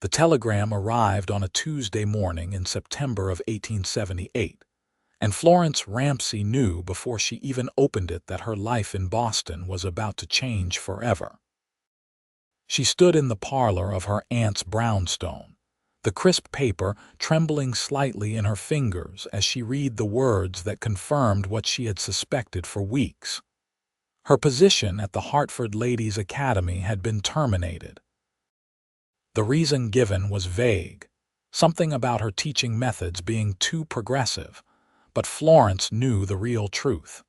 The telegram arrived on a Tuesday morning in September of 1878, and Florence Ramsey knew before she even opened it that her life in Boston was about to change forever. She stood in the parlor of her aunt's brownstone, the crisp paper trembling slightly in her fingers as she read the words that confirmed what she had suspected for weeks. Her position at the Hartford Ladies' Academy had been terminated. The reason given was vague, something about her teaching methods being too progressive, but Florence knew the real truth.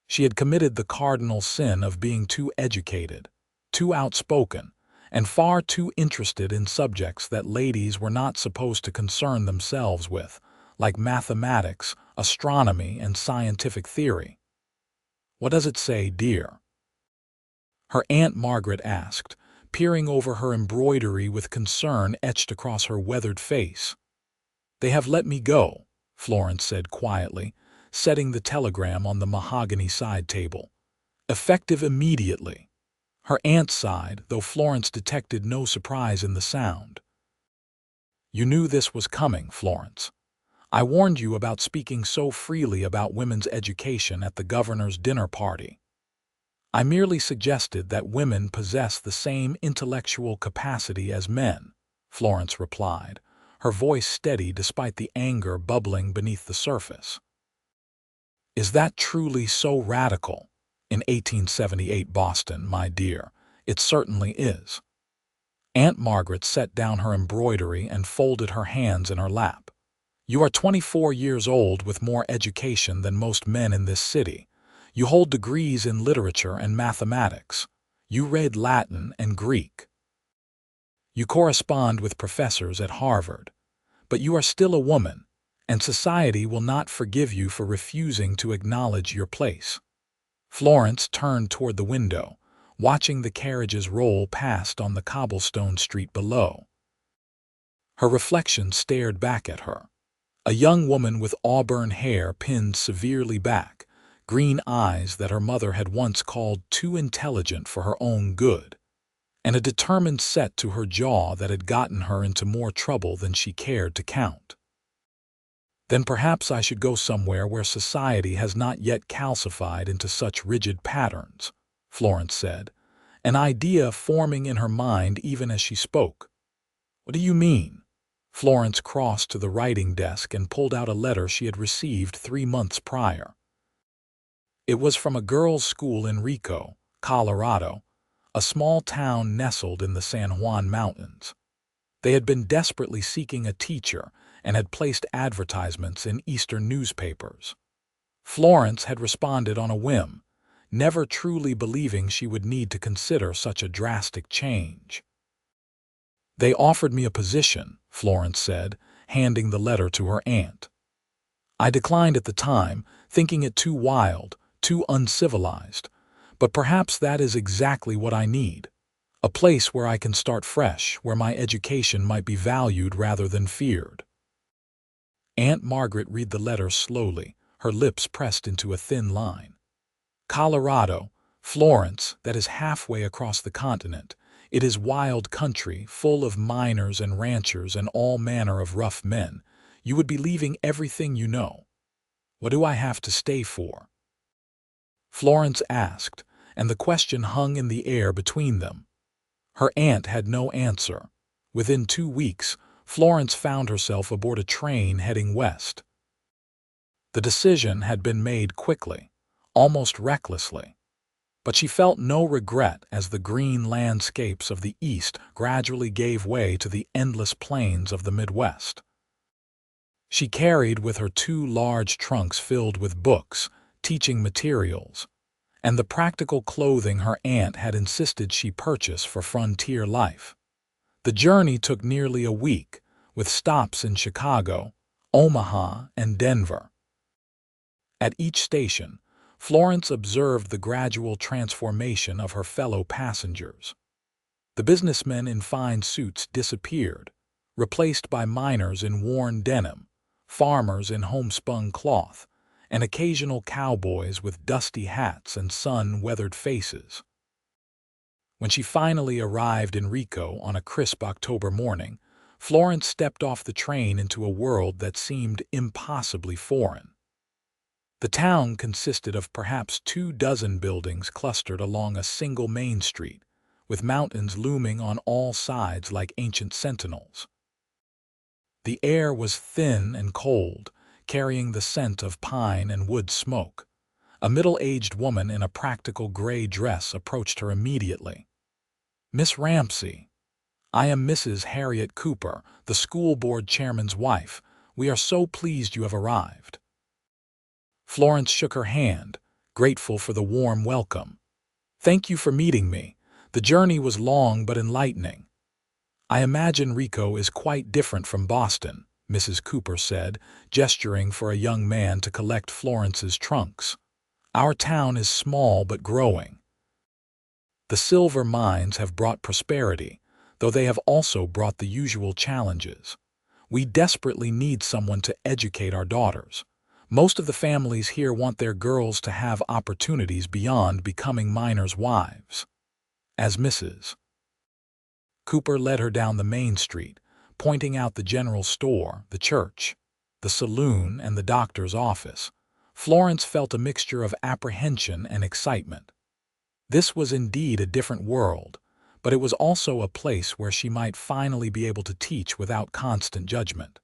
She had committed the cardinal sin of being too educated, too outspoken, and far too interested in subjects that ladies were not supposed to concern themselves with, like mathematics, astronomy, and scientific theory. "What does it say, dear?" her Aunt Margaret asked, peering over her embroidery with concern etched across her weathered face. "They have let me go," Florence said quietly, setting the telegram on the mahogany side table. "Effective immediately." Her aunt sighed, though Florence detected no surprise in the sound. "You knew this was coming, Florence. I warned you about speaking so freely about women's education at the governor's dinner party. I merely suggested that women possess the same intellectual capacity as men," Florence replied, her voice steady despite the anger bubbling beneath the surface. "Is that truly so radical? In 1878 Boston, my dear, it certainly is." Aunt Margaret set down her embroidery and folded her hands in her lap. "You are 24 years old with more education than most men in this city. You hold degrees in literature and mathematics. You read Latin and Greek. You correspond with professors at Harvard. But you are still a woman, and society will not forgive you for refusing to acknowledge your place." Florence turned toward the window, watching the carriages roll past on the cobblestone street below. Her reflection stared back at her. A young woman with auburn hair pinned severely back, green eyes that her mother had once called too intelligent for her own good, and a determined set to her jaw that had gotten her into more trouble than she cared to count. "Then perhaps I should go somewhere where society has not yet calcified into such rigid patterns," Florence said, an idea forming in her mind even as she spoke. "What do you mean?" Florence crossed to the writing desk and pulled out a letter she had received 3 months prior. It was from a girls' school in Rico, Colorado, a small town nestled in the San Juan Mountains. They had been desperately seeking a teacher and had placed advertisements in Eastern newspapers. Florence had responded on a whim, never truly believing she would need to consider such a drastic change. "They offered me a position," Florence said, handing the letter to her aunt. "I declined at the time, thinking it too wild, too uncivilized, but perhaps that is exactly what I need. A place where I can start fresh, where my education might be valued rather than feared." Aunt Margaret read the letter slowly, her lips pressed into a thin line. "Colorado, Florence, that is halfway across the continent. It is wild country, full of miners and ranchers and all manner of rough men. You would be leaving everything you know. What do I have to stay for?" Florence asked, and the question hung in the air between them. Her aunt had no answer. Within 2 weeks, Florence found herself aboard a train heading west. The decision had been made quickly, almost recklessly, but she felt no regret as the green landscapes of the East gradually gave way to the endless plains of the Midwest. She carried with her 2 large trunks filled with books, teaching materials, and the practical clothing her aunt had insisted she purchase for frontier life. The journey took nearly a week, with stops in Chicago, Omaha, and Denver. At each station, Florence observed the gradual transformation of her fellow passengers. The businessmen in fine suits disappeared, replaced by miners in worn denim, farmers in homespun cloth, and occasional cowboys with dusty hats and sun-weathered faces. When she finally arrived in Rico on a crisp October morning, Florence stepped off the train into a world that seemed impossibly foreign. The town consisted of perhaps 24 buildings clustered along a single main street, with mountains looming on all sides like ancient sentinels. The air was thin and cold, carrying the scent of pine and wood smoke. A middle-aged woman in a practical gray dress approached her immediately. "Miss Ramsey, I am Mrs. Harriet Cooper, the school board chairman's wife. We are so pleased you have arrived." Florence shook her hand, grateful for the warm welcome. "Thank you for meeting me. The journey was long but enlightening." "I imagine Rico is quite different from Boston," Mrs. Cooper said, gesturing for a young man to collect Florence's trunks. "Our town is small but growing. The silver mines have brought prosperity, though they have also brought the usual challenges. We desperately need someone to educate our daughters. Most of the families here want their girls to have opportunities beyond becoming miners' wives." As Mrs. Cooper led her down the main street, pointing out the general store, the church, the saloon, and the doctor's office, Florence felt a mixture of apprehension and excitement. This was indeed a different world, but it was also a place where she might finally be able to teach without constant judgment.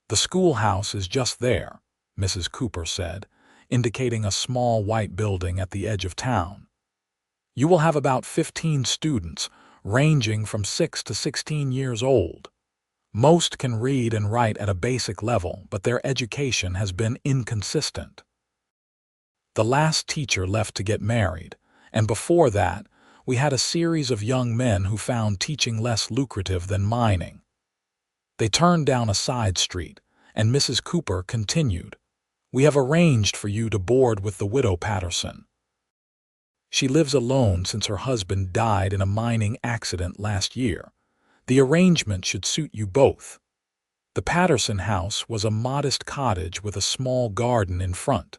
"The schoolhouse is just there," Mrs. Cooper said, indicating a small white building at the edge of town. "You will have about 15 students, ranging from 6 to 16 years old. Most can read and write at a basic level, but their education has been inconsistent. The last teacher left to get married, and before that, we had a series of young men who found teaching less lucrative than mining." They turned down a side street, and Mrs. Cooper continued, "We have arranged for you to board with the widow Patterson. She lives alone since her husband died in a mining accident last year. The arrangement should suit you both." The Patterson house was a modest cottage with a small garden in front.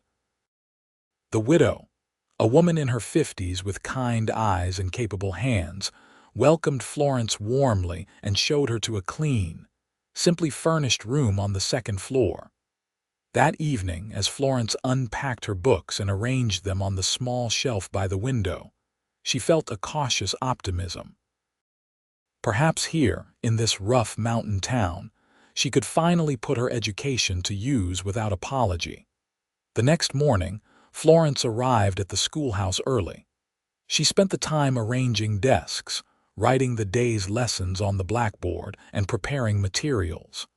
The widow, a woman in her 50s with kind eyes and capable hands, welcomed Florence warmly and showed her to a clean, simply furnished room on the second floor. That evening, as Florence unpacked her books and arranged them on the small shelf by the window, she felt a cautious optimism. Perhaps here, in this rough mountain town, she could finally put her education to use without apology. The next morning, Florence arrived at the schoolhouse early. She spent the time arranging desks, writing the day's lessons on the blackboard, and preparing materials.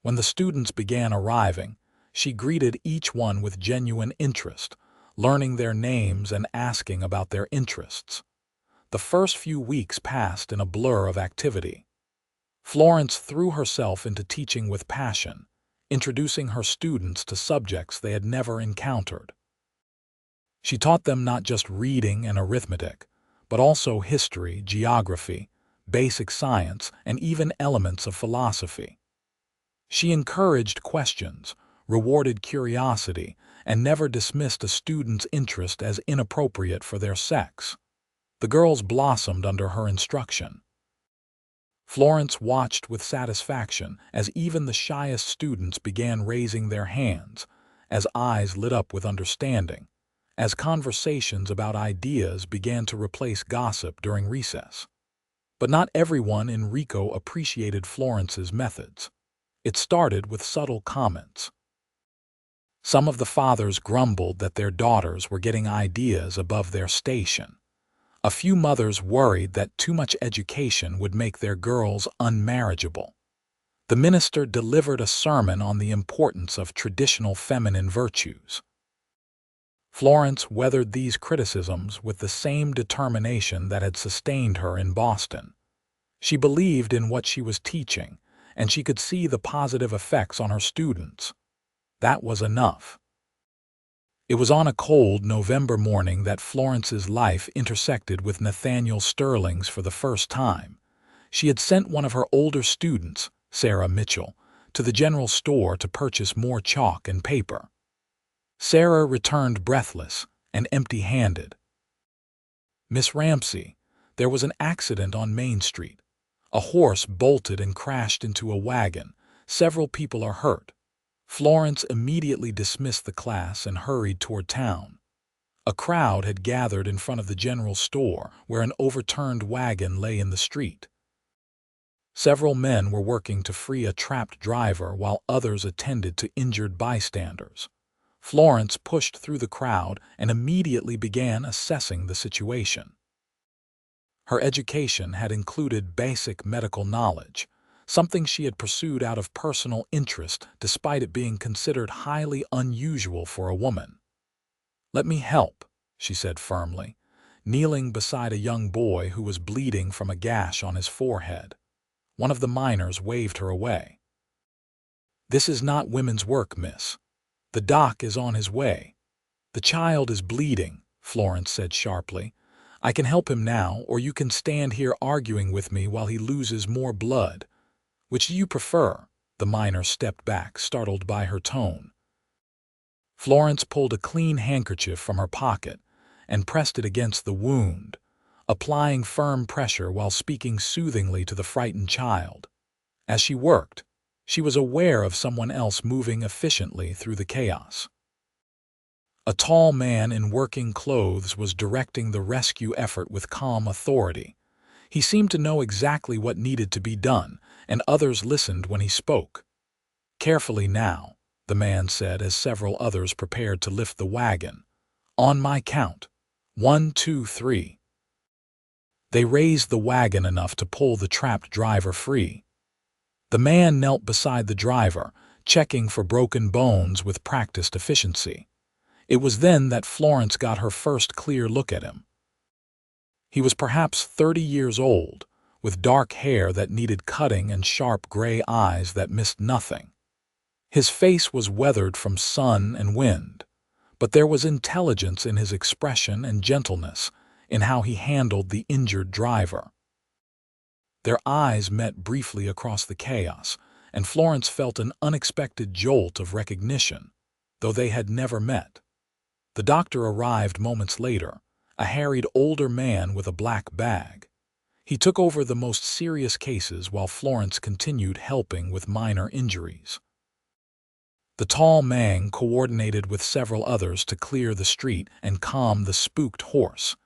When the students began arriving, she greeted each one with genuine interest, learning their names and asking about their interests. The first few weeks passed in a blur of activity. Florence threw herself into teaching with passion, introducing her students to subjects they had never encountered. She taught them not just reading and arithmetic, but also history, geography, basic science, and even elements of philosophy. She encouraged questions, rewarded curiosity, and never dismissed a student's interest as inappropriate for their sex. The girls blossomed under her instruction. Florence watched with satisfaction as even the shyest students began raising their hands, as eyes lit up with understanding, as conversations about ideas began to replace gossip during recess. But not everyone in Rico appreciated Florence's methods. It started with subtle comments. Some of the fathers grumbled that their daughters were getting ideas above their station. A few mothers worried that too much education would make their girls unmarriageable. The minister delivered a sermon on the importance of traditional feminine virtues. Florence weathered these criticisms with the same determination that had sustained her in Boston. She believed in what she was teaching, and she could see the positive effects on her students. That was enough. It was on a cold November morning that Florence's life intersected with Nathaniel Sterling's for the first time. She had sent one of her older students, Sarah Mitchell, to the general store to purchase more chalk and paper. Sarah returned breathless and empty-handed. Miss Ramsey, there was an accident on Main Street. A horse bolted and crashed into a wagon. Several people are hurt. Florence immediately dismissed the class and hurried toward town. A crowd had gathered in front of the general store where an overturned wagon lay in the street. Several men were working to free a trapped driver while others attended to injured bystanders. Florence pushed through the crowd and immediately began assessing the situation. Her education had included basic medical knowledge, something she had pursued out of personal interest despite it being considered highly unusual for a woman. "Let me help," she said firmly, kneeling beside a young boy who was bleeding from a gash on his forehead. One of the miners waved her away. "This is not women's work, miss. The doc is on his way." "The child is bleeding," Florence said sharply. "I can help him now, or you can stand here arguing with me while he loses more blood. Which do you prefer?" The miner stepped back, startled by her tone. Florence pulled a clean handkerchief from her pocket and pressed it against the wound, applying firm pressure while speaking soothingly to the frightened child. As she worked, she was aware of someone else moving efficiently through the chaos. A tall man in working clothes was directing the rescue effort with calm authority. He seemed to know exactly what needed to be done, and others listened when he spoke. "Carefully now," the man said as several others prepared to lift the wagon. "On my count. 1, 2, 3. They raised the wagon enough to pull the trapped driver free. The man knelt beside the driver, checking for broken bones with practiced efficiency. It was then that Florence got her first clear look at him. He was perhaps 30 years old, with dark hair that needed cutting and sharp gray eyes that missed nothing. His face was weathered from sun and wind, but there was intelligence in his expression and gentleness in how he handled the injured driver. Their eyes met briefly across the chaos, and Florence felt an unexpected jolt of recognition, though they had never met. The doctor arrived moments later, a harried older man with a black bag. He took over the most serious cases while Florence continued helping with minor injuries. The tall man coordinated with several others to clear the street and calm the spooked horse.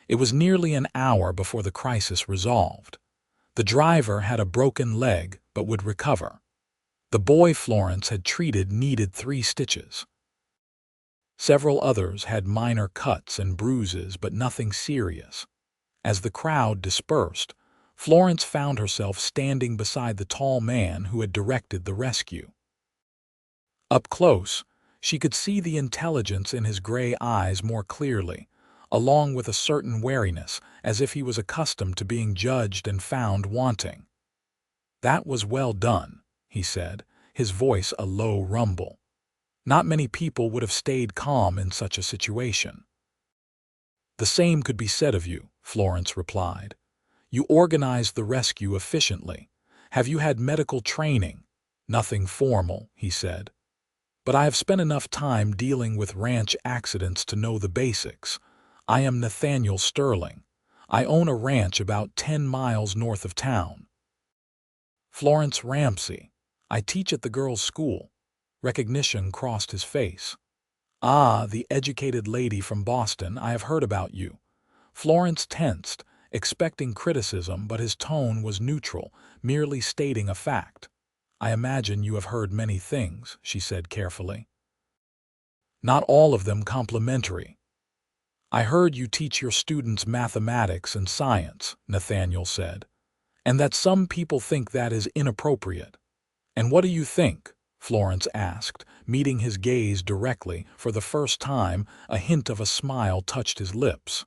It was nearly an hour before the crisis resolved. The driver had a broken leg but would recover. The boy Florence had treated needed 3 stitches. Several others had minor cuts and bruises but nothing serious. As the crowd dispersed, Florence found herself standing beside the tall man who had directed the rescue. Up close, she could see the intelligence in his gray eyes more clearly, along with a certain wariness, as if he was accustomed to being judged and found wanting. "That was well done," he said, his voice a low rumble. "Not many people would have stayed calm in such a situation." "The same could be said of you," Florence replied. "You organized the rescue efficiently. Have you had medical training?" "Nothing formal," he said. "But I have spent enough time dealing with ranch accidents to know the basics. I am Nathaniel Sterling. I own a ranch about 10 miles north of town." "Florence Ramsey. I teach at the girls' school." Recognition crossed his face. "Ah, the educated lady from Boston, I have heard about you." Florence tensed, expecting criticism, but his tone was neutral, merely stating a fact. "I imagine you have heard many things," she said carefully. "Not all of them complimentary." "I heard you teach your students mathematics and science," Nathaniel said, "and that some people think that is inappropriate." "And what do you think?" Florence asked, meeting his gaze directly. For the first time, a hint of a smile touched his lips.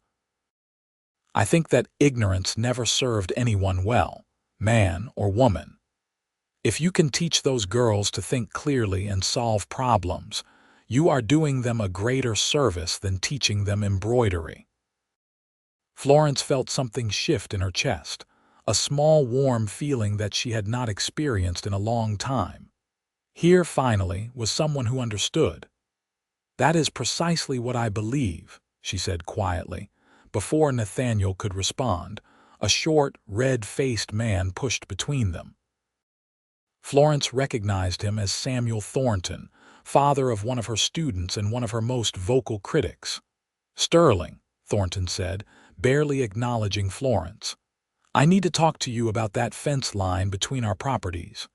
"I think that ignorance never served anyone well, man or woman. If you can teach those girls to think clearly and solve problems, you are doing them a greater service than teaching them embroidery." Florence felt something shift in her chest, a small warm feeling that she had not experienced in a long time. Here, finally, was someone who understood. "That is precisely what I believe," she said quietly, Before Nathaniel could respond, a short, red-faced man pushed between them. Florence recognized him as Samuel Thornton, father of one of her students and one of her most vocal critics. "Sterling," Thornton said, barely acknowledging Florence. "I need to talk to you about that fence line between our properties."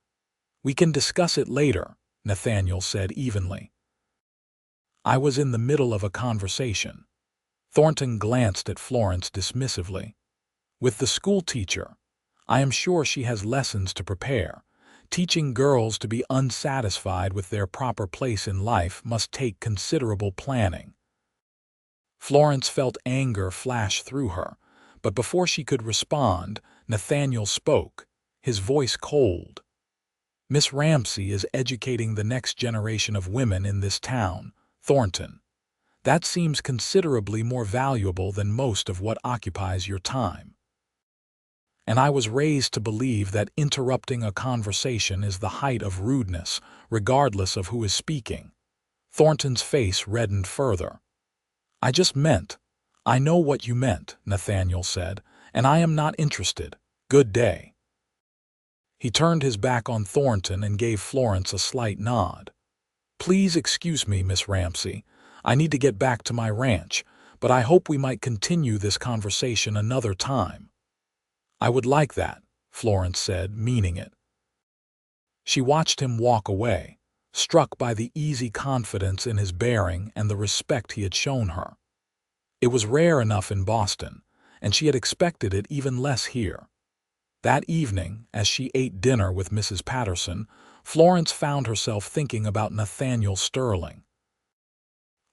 "We can discuss it later," Nathaniel said evenly. "I was in the middle of a conversation." Thornton glanced at Florence dismissively. "With the school teacher. I am sure she has lessons to prepare. Teaching girls to be unsatisfied with their proper place in life must take considerable planning." Florence felt anger flash through her, but before she could respond, Nathaniel spoke, his voice cold. "Miss Ramsey is educating the next generation of women in this town, Thornton. That seems considerably more valuable than most of what occupies your time. And I was raised to believe that interrupting a conversation is the height of rudeness, regardless of who is speaking." Thornton's face reddened further. "I know what you meant," Nathaniel said, "and I am not interested. Good day." He turned his back on Thornton and gave Florence a slight nod. "Please excuse me, Miss Ramsey. I need to get back to my ranch, but I hope we might continue this conversation another time." "I would like that," Florence said, meaning it. She watched him walk away, struck by the easy confidence in his bearing and the respect he had shown her. It was rare enough in Boston, and she had expected it even less here. That evening, as she ate dinner with Mrs. Patterson, Florence found herself thinking about Nathaniel Sterling.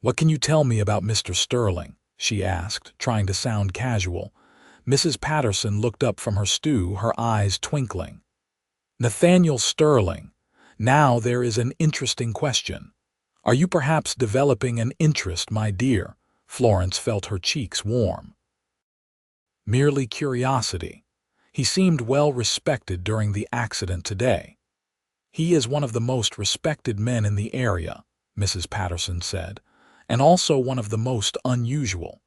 "What can you tell me about Mr. Sterling?" she asked, trying to sound casual. Mrs. Patterson looked up from her stew, her eyes twinkling. "Nathaniel Sterling. Now there is an interesting question. Are you perhaps developing an interest, my dear?" Florence felt her cheeks warm. "Merely curiosity. He seemed well respected during the accident today." "He is one of the most respected men in the area," Mrs. Patterson said, "and also one of the most unusual.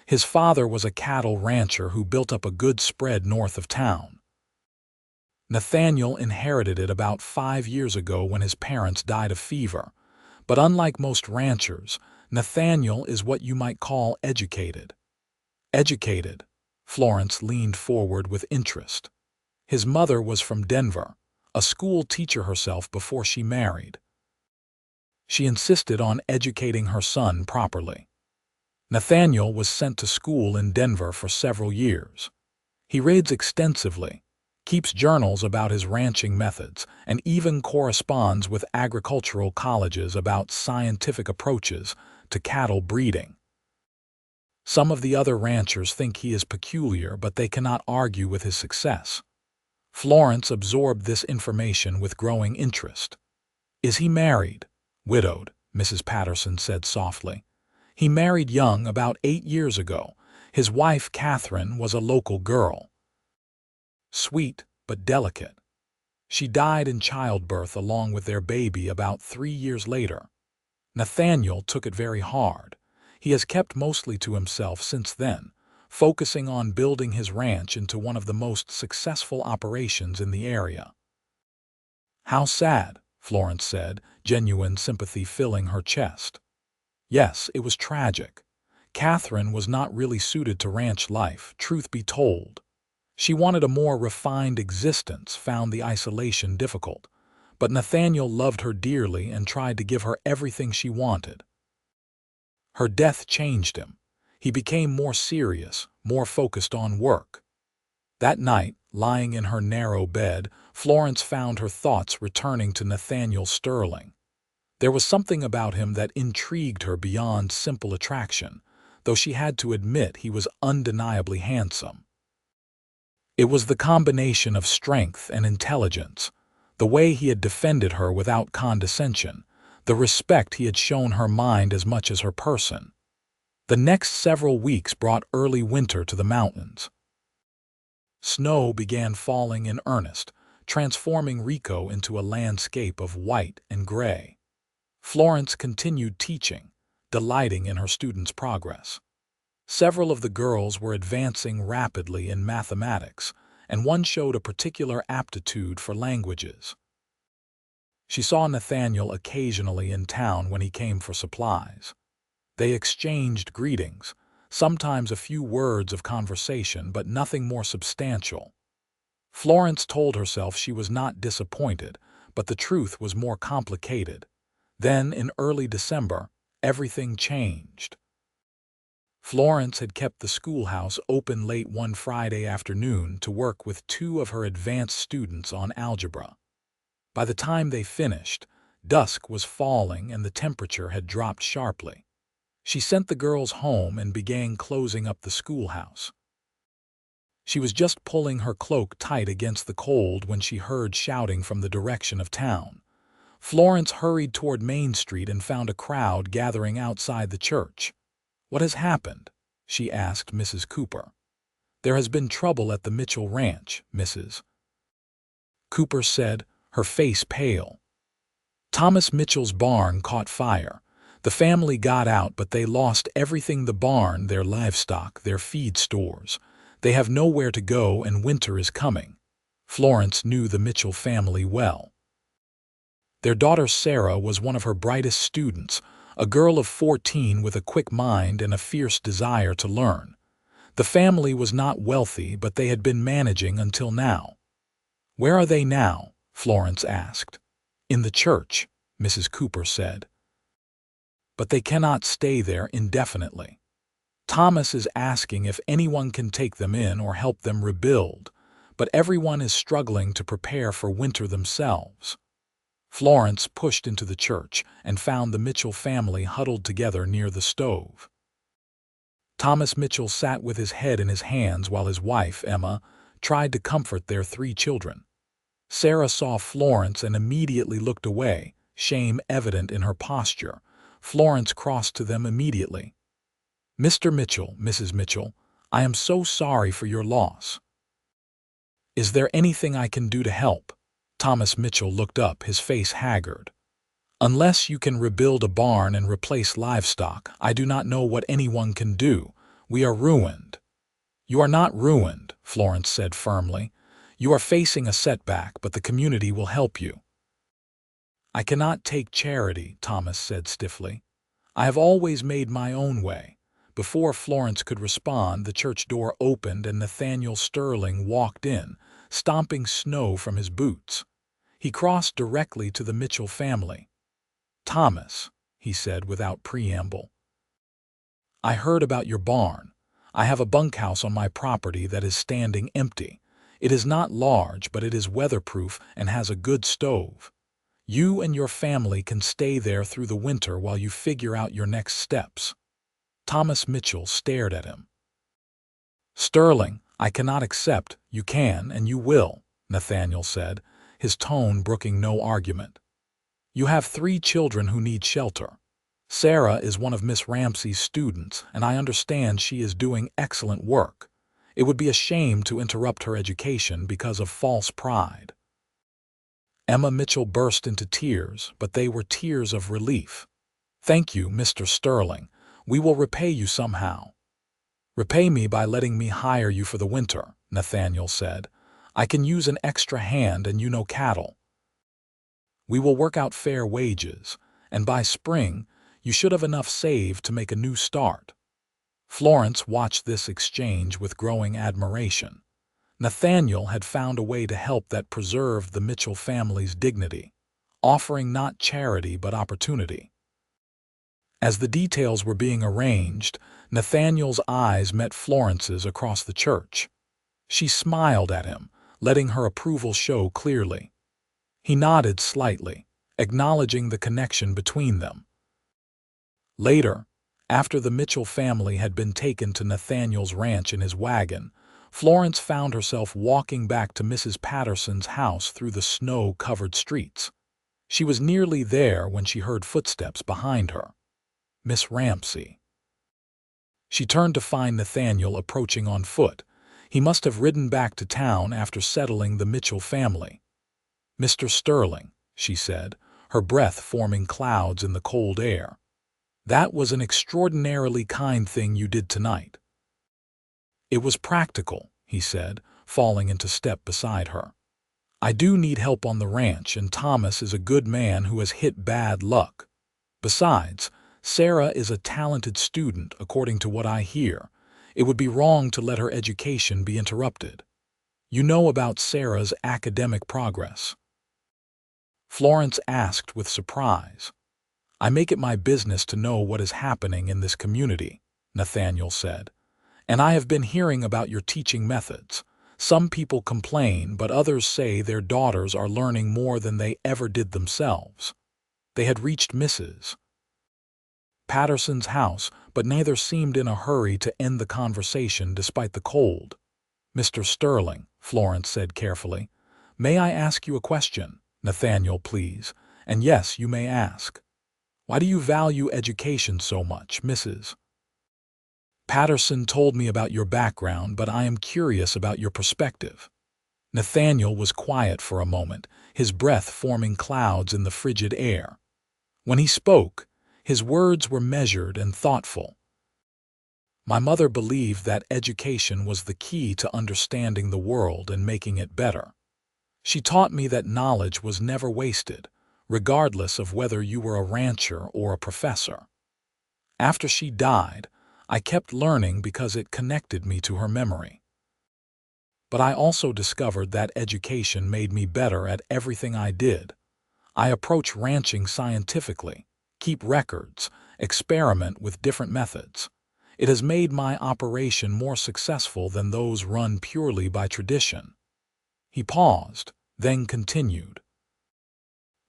His father was a cattle rancher who built up a good spread north of town. Nathaniel inherited it about 5 years ago when his parents died of fever. But unlike most ranchers, Nathaniel is what you might call educated." "Educated?" Florence leaned forward with interest. "His mother was from Denver, a school teacher herself before she married. She insisted on educating her son properly. Nathaniel was sent to school in Denver for several years. He reads extensively, keeps journals about his ranching methods, and even corresponds with agricultural colleges about scientific approaches to cattle breeding. Some of the other ranchers think he is peculiar, but they cannot argue with his success." Florence absorbed this information with growing interest. "Is he married?" "Widowed," Mrs. Patterson said softly. "He married young about 8 years ago. His wife, Catherine, was a local girl. Sweet, but delicate. She died in childbirth along with their baby about 3 years later. Nathaniel took it very hard. He has kept mostly to himself since then, focusing on building his ranch into one of the most successful operations in the area." "How sad," Florence said, genuine sympathy filling her chest. "Yes, it was tragic. Catherine was not really suited to ranch life, truth be told. She wanted a more refined existence, found the isolation difficult. But Nathaniel loved her dearly and tried to give her everything she wanted. Her death changed him. He became more serious, more focused on work. That night, lying in her narrow bed, Florence found her thoughts returning to Nathaniel Sterling. There was something about him that intrigued her beyond simple attraction, though she had to admit he was undeniably handsome. It was the combination of strength and intelligence, the way he had defended her without condescension, the respect he had shown her mind as much as her person. The next several weeks brought early winter to the mountains. Snow began falling in earnest, transforming Rico into a landscape of white and gray. Florence continued teaching, delighting in her students' progress. Several of the girls were advancing rapidly in mathematics, and one showed a particular aptitude for languages. She saw Nathaniel occasionally in town when he came for supplies. They exchanged greetings, sometimes a few words of conversation, but nothing more substantial. Florence told herself she was not disappointed, but the truth was more complicated. Then, in early December, everything changed. Florence had kept the schoolhouse open late one Friday afternoon to work with two of her advanced students on algebra. By the time they finished, dusk was falling and the temperature had dropped sharply. She sent the girls home and began closing up the schoolhouse. She was just pulling her cloak tight against the cold when she heard shouting from the direction of town. Florence hurried toward Main Street and found a crowd gathering outside the church. "What has happened?" she asked Mrs. Cooper. "There has been trouble at the Mitchell Ranch, Mrs. Cooper said, her face pale. "Thomas Mitchell's barn caught fire. The family got out, but they lost everything: the barn, their livestock, their feed stores. They have nowhere to go and winter is coming." Florence knew the Mitchell family well. Their daughter Sarah was one of her brightest students, a girl of 14 with a quick mind and a fierce desire to learn. The family was not wealthy, but they had been managing until now. "Where are they now?" Florence asked. "In the church," Mrs. Cooper said. "But they cannot stay there indefinitely. Thomas is asking if anyone can take them in or help them rebuild, but everyone is struggling to prepare for winter themselves." Florence pushed into the church and found the Mitchell family huddled together near the stove. Thomas Mitchell sat with his head in his hands while his wife, Emma, tried to comfort their 3 children. Sarah saw Florence and immediately looked away, shame evident in her posture. Florence crossed to them immediately. "Mr. Mitchell, Mrs. Mitchell, I am so sorry for your loss. Is there anything I can do to help?" Thomas Mitchell looked up, his face haggard. "Unless you can rebuild a barn and replace livestock, I do not know what anyone can do. We are ruined." "You are not ruined," Florence said firmly. "You are facing a setback, but the community will help you." "I cannot take charity," Thomas said stiffly. "I have always made my own way." Before Florence could respond, the church door opened and Nathaniel Sterling walked in, stomping snow from his boots. He crossed directly to the Mitchell family. "Thomas," he said without preamble, "I heard about your barn. I have a bunkhouse on my property that is standing empty. It is not large, but it is weatherproof and has a good stove. You and your family can stay there through the winter while you figure out your next steps." Thomas Mitchell stared at him. "Sterling, I cannot accept." "You can and you will," Nathaniel said, his tone brooking no argument. "You have 3 children who need shelter. Sarah is one of Miss Ramsey's students, and I understand she is doing excellent work. It would be a shame to interrupt her education because of false pride." Emma Mitchell burst into tears, but they were tears of relief. "Thank you, Mr. Sterling. We will repay you somehow." "Repay me by letting me hire you for the winter," Nathaniel said. "I can use an extra hand and you know cattle. We will work out fair wages, and by spring, you should have enough saved to make a new start." Florence watched this exchange with growing admiration. Nathaniel had found a way to help that preserved the Mitchell family's dignity, offering not charity but opportunity. As the details were being arranged, Nathaniel's eyes met Florence's across the church. She smiled at him, letting her approval show clearly. He nodded slightly, acknowledging the connection between them. Later, after the Mitchell family had been taken to Nathaniel's ranch in his wagon, Florence found herself walking back to Mrs. Patterson's house through the snow-covered streets. She was nearly there when she heard footsteps behind her. Miss Ramsey. She turned to find Nathaniel approaching on foot. He must have ridden back to town after settling the Mitchell family. "Mr. Sterling," she said, her breath forming clouds in the cold air. That was an extraordinarily kind thing you did tonight. It was practical, he said, falling into step beside her. I do need help on the ranch, and Thomas is a good man who has hit bad luck. Besides, Sarah is a talented student, according to what I hear. It would be wrong to let her education be interrupted. You know about Sarah's academic progress. Florence asked with surprise. I make it my business to know what is happening in this community, Nathaniel said. And I have been hearing about your teaching methods. Some people complain, but others say their daughters are learning more than they ever did themselves. They had reached Mrs. Patterson's house, but neither seemed in a hurry to end the conversation despite the cold. Mr. Sterling, Florence said carefully, may I ask you a question? Nathaniel, please. And yes, you may ask. Why do you value education so much, Mrs. Patterson told me about your background, but I am curious about your perspective. Nathaniel was quiet for a moment, his breath forming clouds in the frigid air. When he spoke, his words were measured and thoughtful. My mother believed that education was the key to understanding the world and making it better. She taught me that knowledge was never wasted, regardless of whether you were a rancher or a professor. After she died, I kept learning because it connected me to her memory. But I also discovered that education made me better at everything I did. I approach ranching scientifically, keep records, experiment with different methods. It has made my operation more successful than those run purely by tradition. He paused, then continued.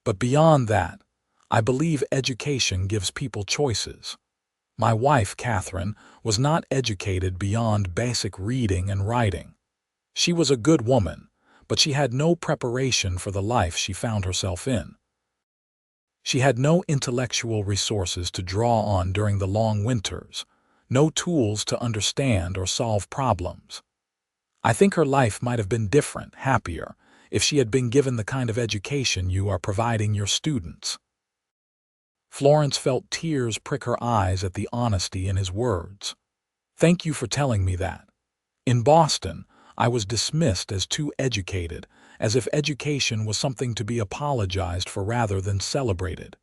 But beyond that, I believe education gives people choices. My wife, Catherine, was not educated beyond basic reading and writing. She was a good woman, but she had no preparation for the life she found herself in. She had no intellectual resources to draw on during the long winters, no tools to understand or solve problems. I think her life might have been different, happier, if she had been given the kind of education you are providing your students. Florence felt tears prick her eyes at the honesty in his words. Thank you for telling me that. In Boston, I was dismissed as too educated, as if education was something to be apologized for rather than celebrated.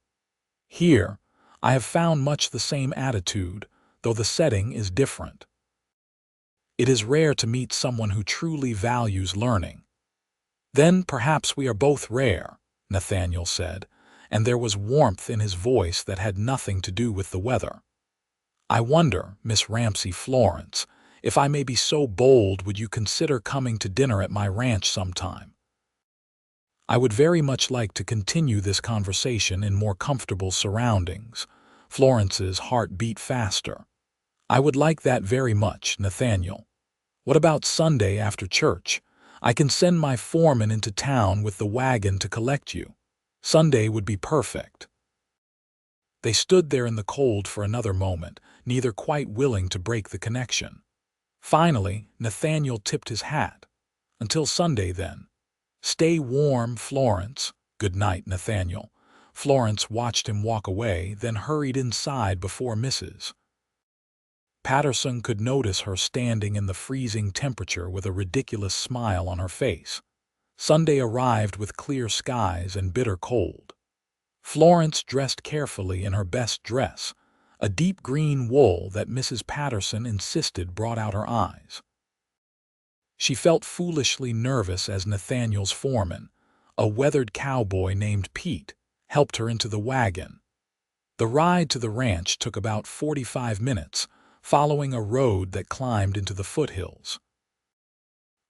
Here, I have found much the same attitude, though the setting is different. It is rare to meet someone who truly values learning. Then perhaps we are both rare, Nathaniel said, and there was warmth in his voice that had nothing to do with the weather. I wonder, Miss Ramsey, Florence, if I may be so bold, would you consider coming to dinner at my ranch sometime? I would very much like to continue this conversation in more comfortable surroundings. Florence's heart beat faster. I would like that very much, Nathaniel. What about Sunday after church? I can send my foreman into town with the wagon to collect you. Sunday would be perfect. They stood there in the cold for another moment, neither quite willing to break the connection. Finally, Nathaniel tipped his hat. Until Sunday, then. Stay warm, Florence. Good night, Nathaniel. Florence watched him walk away, then hurried inside before Mrs. Patterson could notice her standing in the freezing temperature with a ridiculous smile on her face. Sunday arrived with clear skies and bitter cold. Florence dressed carefully in her best dress, a deep green wool that Mrs. Patterson insisted brought out her eyes. She felt foolishly nervous as Nathaniel's foreman, a weathered cowboy named Pete, helped her into the wagon. The ride to the ranch took about 45 minutes, following a road that climbed into the foothills.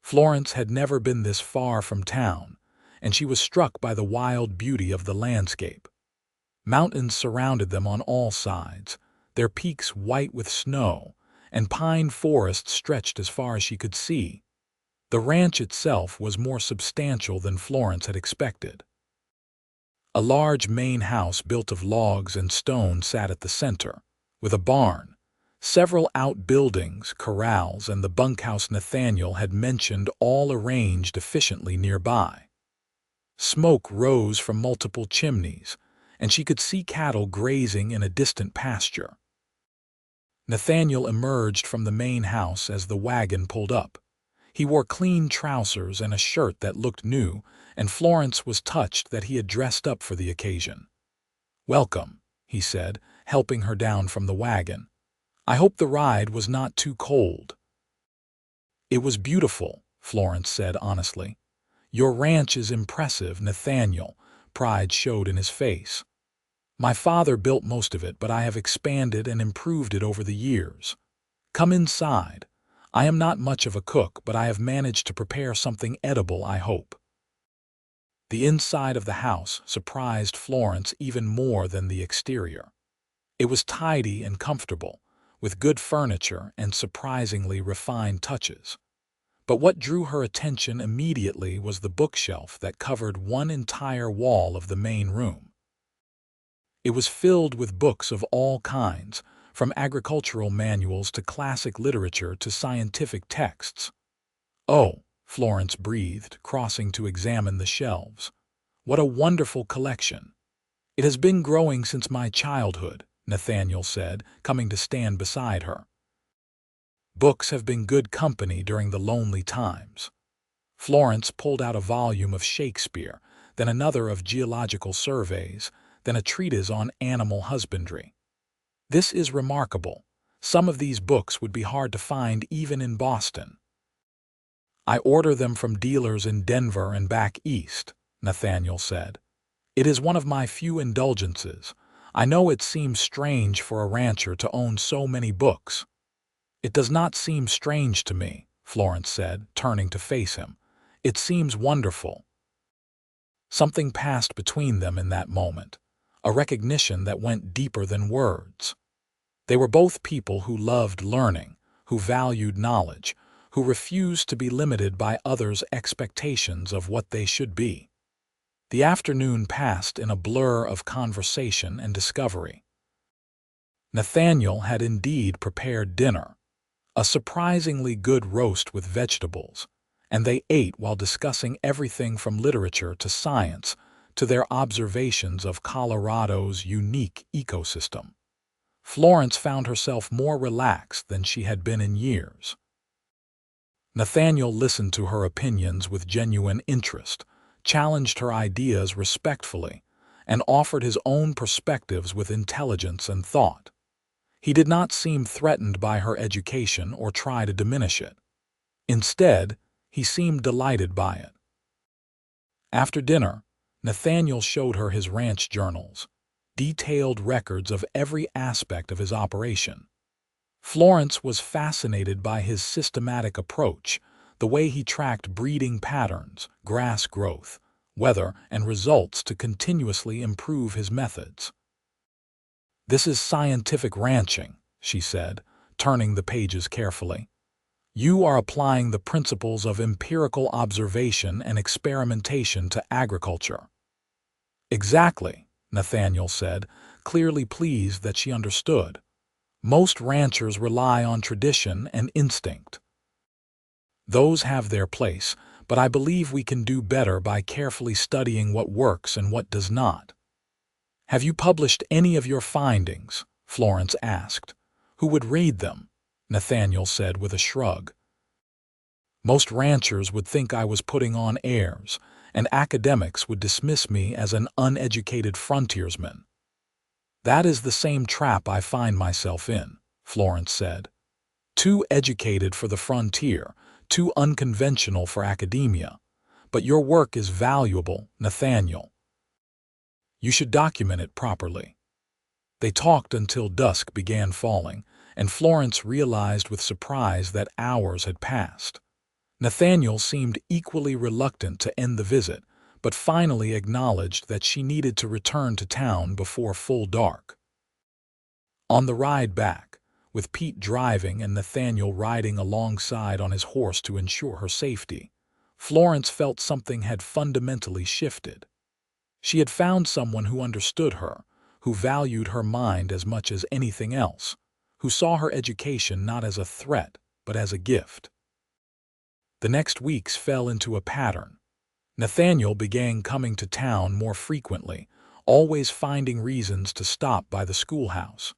Florence had never been this far from town, and she was struck by the wild beauty of the landscape. Mountains surrounded them on all sides, their peaks white with snow, and pine forests stretched as far as she could see. The ranch itself was more substantial than Florence had expected. A large main house built of logs and stone sat at the center, with a barn, several outbuildings, corrals, and the bunkhouse Nathaniel had mentioned all arranged efficiently nearby. Smoke rose from multiple chimneys, and she could see cattle grazing in a distant pasture. Nathaniel emerged from the main house as the wagon pulled up. He wore clean trousers and a shirt that looked new, and Florence was touched that he had dressed up for the occasion. "Welcome," he said, helping her down from the wagon. "I hope the ride was not too cold." "It was beautiful," Florence said honestly. "Your ranch is impressive, Nathaniel." Pride showed in his face. "My father built most of it, but I have expanded and improved it over the years. Come inside. I am not much of a cook, but I have managed to prepare something edible, I hope." The inside of the house surprised Florence even more than the exterior. It was tidy and comfortable, with good furniture and surprisingly refined touches. But what drew her attention immediately was the bookshelf that covered one entire wall of the main room. It was filled with books of all kinds, from agricultural manuals to classic literature to scientific texts. "Oh," Florence breathed, crossing to examine the shelves. "What a wonderful collection." "It has been growing since my childhood," Nathaniel said, coming to stand beside her. "Books have been good company during the lonely times." Florence pulled out a volume of Shakespeare, then another of geological surveys, then a treatise on animal husbandry. "This is remarkable. Some of these books would be hard to find even in Boston." "I order them from dealers in Denver and back east," Nathaniel said. "It is one of my few indulgences. I know it seems strange for a rancher to own so many books." "It does not seem strange to me," Florence said, turning to face him. "It seems wonderful." Something passed between them in that moment, a recognition that went deeper than words. They were both people who loved learning, who valued knowledge, who refused to be limited by others' expectations of what they should be. The afternoon passed in a blur of conversation and discovery. Nathaniel had indeed prepared dinner, a surprisingly good roast with vegetables, and they ate while discussing everything from literature to science to their observations of Colorado's unique ecosystem. Florence found herself more relaxed than she had been in years. Nathaniel listened to her opinions with genuine interest, challenged her ideas respectfully, and offered his own perspectives with intelligence and thought. He did not seem threatened by her education or try to diminish it. Instead, he seemed delighted by it. After dinner, Nathaniel showed her his ranch journals, detailed records of every aspect of his operation. Florence was fascinated by his systematic approach, the way he tracked breeding patterns, grass growth, weather, and results to continuously improve his methods. "This is scientific ranching," she said, turning the pages carefully. "You are applying the principles of empirical observation and experimentation to agriculture." "Exactly," Nathaniel said, clearly pleased that she understood. "Most ranchers rely on tradition and instinct. Those have their place, but I believe we can do better by carefully studying what works and what does not." "Have you published any of your findings?" Florence asked. "Who would read them?" Nathaniel said with a shrug. "Most ranchers would think I was putting on airs, and academics would dismiss me as an uneducated frontiersman." "That is the same trap I find myself in," Florence said. "Too educated for the frontier, too unconventional for academia. But your work is valuable, Nathaniel. You should document it properly." They talked until dusk began falling, and Florence realized with surprise that hours had passed. Nathaniel seemed equally reluctant to end the visit, but finally acknowledged that she needed to return to town before full dark. On the ride back, with Pete driving and Nathaniel riding alongside on his horse to ensure her safety, Florence felt something had fundamentally shifted. She had found someone who understood her, who valued her mind as much as anything else, who saw her education not as a threat, but as a gift. The next weeks fell into a pattern. Nathaniel began coming to town more frequently, always finding reasons to stop by the schoolhouse.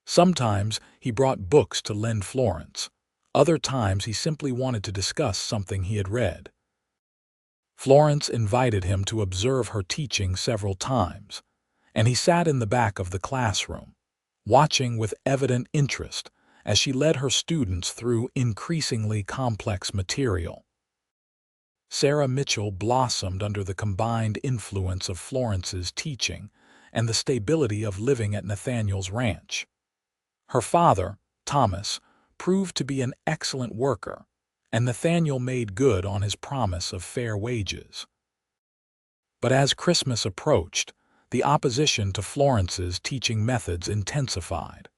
Sometimes he brought books to lend Florence. Other times he simply wanted to discuss something he had read. Florence invited him to observe her teaching several times, and he sat in the back of the classroom, watching with evident interest as she led her students through increasingly complex material. Sarah Mitchell blossomed under the combined influence of Florence's teaching and the stability of living at Nathaniel's ranch. Her father, Thomas, proved to be an excellent worker, and Nathaniel made good on his promise of fair wages. But as Christmas approached, the opposition to Florence's teaching methods intensified.